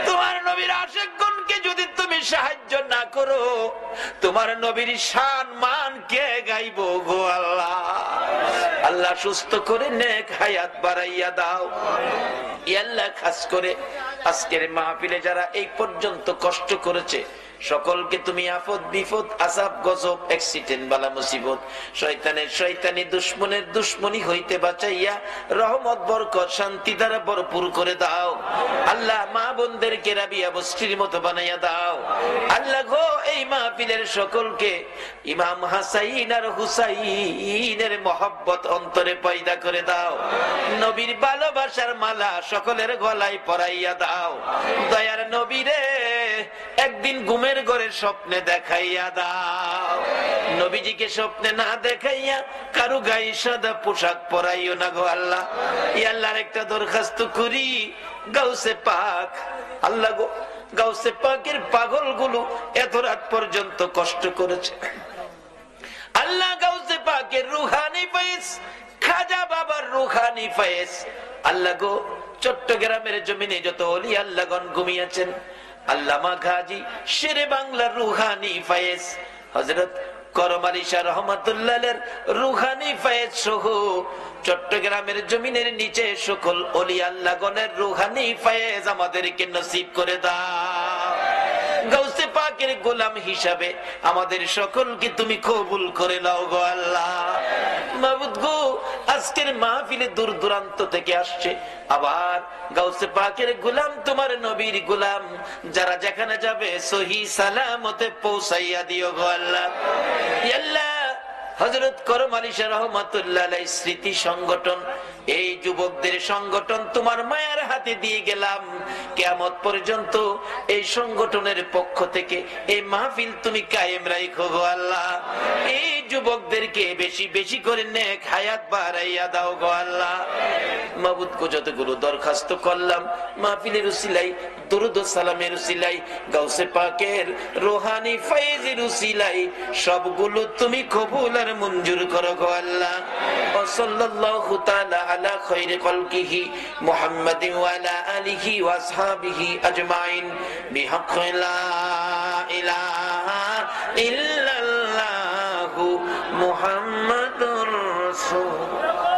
তোমার নবীর আশিকগণকে যদি তুমি সাহায্য না করো, তোমার নবীর শান মান কে গাইব গো আল্লাহ। আল্লাহ সুস্থ করে নেক হায়াত বাড়াইয়া দাও। আল্লাহ খাস করে আজকের মাহফিলে যারা এই পর্যন্ত কষ্ট করেছে, সকলকে তুমি আফত বিপদ আযাব গজব অ্যাক্সিডেন্ট বালা মুসিবত শয়তানি দুশমনের দুশমনি হইতে বাঁচাইয়া রহমত বরকত শান্তি দ্বারা ভরপুর করে দাও। আল্লাহ মা বোনদেরকে রাবিয়া বস্তির মতো বানাইয়া দাও। আল্লাহ গো এই মাহফিলের সকলকে ইমাম হাসাইন আর হুসাইনের মহব্বত অন্তরে পয়দা করে দাও। নবীর ভালোবাসার মালা সকলের গলায় পরাইয়া দাও। দয়ার নবীরে একদিন ঘুমের ঘরে স্বপ্নে দেখাইয়া দাও। নবীজিকে স্বপ্নে না দেখাইয়া কারো গায়ে সাদা পোশাক পরাইও না গো আল্লাহ। আল্লাহর একটা দরখাস্ত করি, গাউসে পাক আল্লাহ গো, গাউসে পাকের পাগল গুলো এত রাত পর্যন্ত কষ্ট করেছে। আল্লাহ গাউসে পাকের রুহানি ফয়েজ, খাজা বাবার রুহানি ফয়েজ আল্লাহ গো, চট্টগ্রামের জমিনে যত ওলি আল্লাহগণ ঘুমিয়েছেন, আল্লামা গাজী শেরে বাংলার রুহানি ফয়েজ, হযরত করম আলী শাহ রহমাতুল্লাহের রুহানি ফয়েজ সহ চট্টগ্রামের জমিনের নিচে সকল ওলি আল্লাহগণের রুহানি ফয়েজ আমাদেরকে নসিব করে দাও। গাউসে পাকের গোলাম হিসাবে আমাদের সকলকে তুমি কবুল করে নাও গো আল্লাহ। মাবুদ গো, আজকের মাহফিলে দূর দূরান্ত থেকে আসছে আবার গাউসে পাকের গোলাম, তোমার নবীর গোলাম, যারা যেখানে যাবে সহি সালামতে পৌঁছাইয়া দিও গো আল্লাহ। আল্লাহ হযরত করম আলী শাহ রহমাতুল্লাহ আলাইহির স্মৃতি সংগঠন, এই যুবকদের সংগঠন তোমার মায়ের হাতে দিয়ে গেলাম। কিয়ামত পর্যন্ত এই সংগঠনের পক্ষ থেকে এই মাহফিল তুমি কায়েম রাখো গো আল্লাহ। এই যুবকদেরকে বেশি বেশি করে নেক হায়াত বাড়াইয়া দাও গো আল্লাহ। মাবুদ গো, যতগুলো দরখাস্ত করলাম মাহফিলের উসিলাই, দুরুদ ও সালামের উসিলাই, গাউসে পাকের রুহানি ফয়েজের উসিলাই সবগুলো তুমি কবুল আর মঞ্জুর করো গো আল্লাহ। ও সাল্লাল্লাহু তাআলা আলা খায়রি খালকিহি মুহাম্মাদিন ওয়া আলা আলিহি ওয়া আসহাবিহি আজমাইন বিহাক্কি লা ইলাহা ইল্লাল্লাহু মুহাম্মাদুর রাসূল।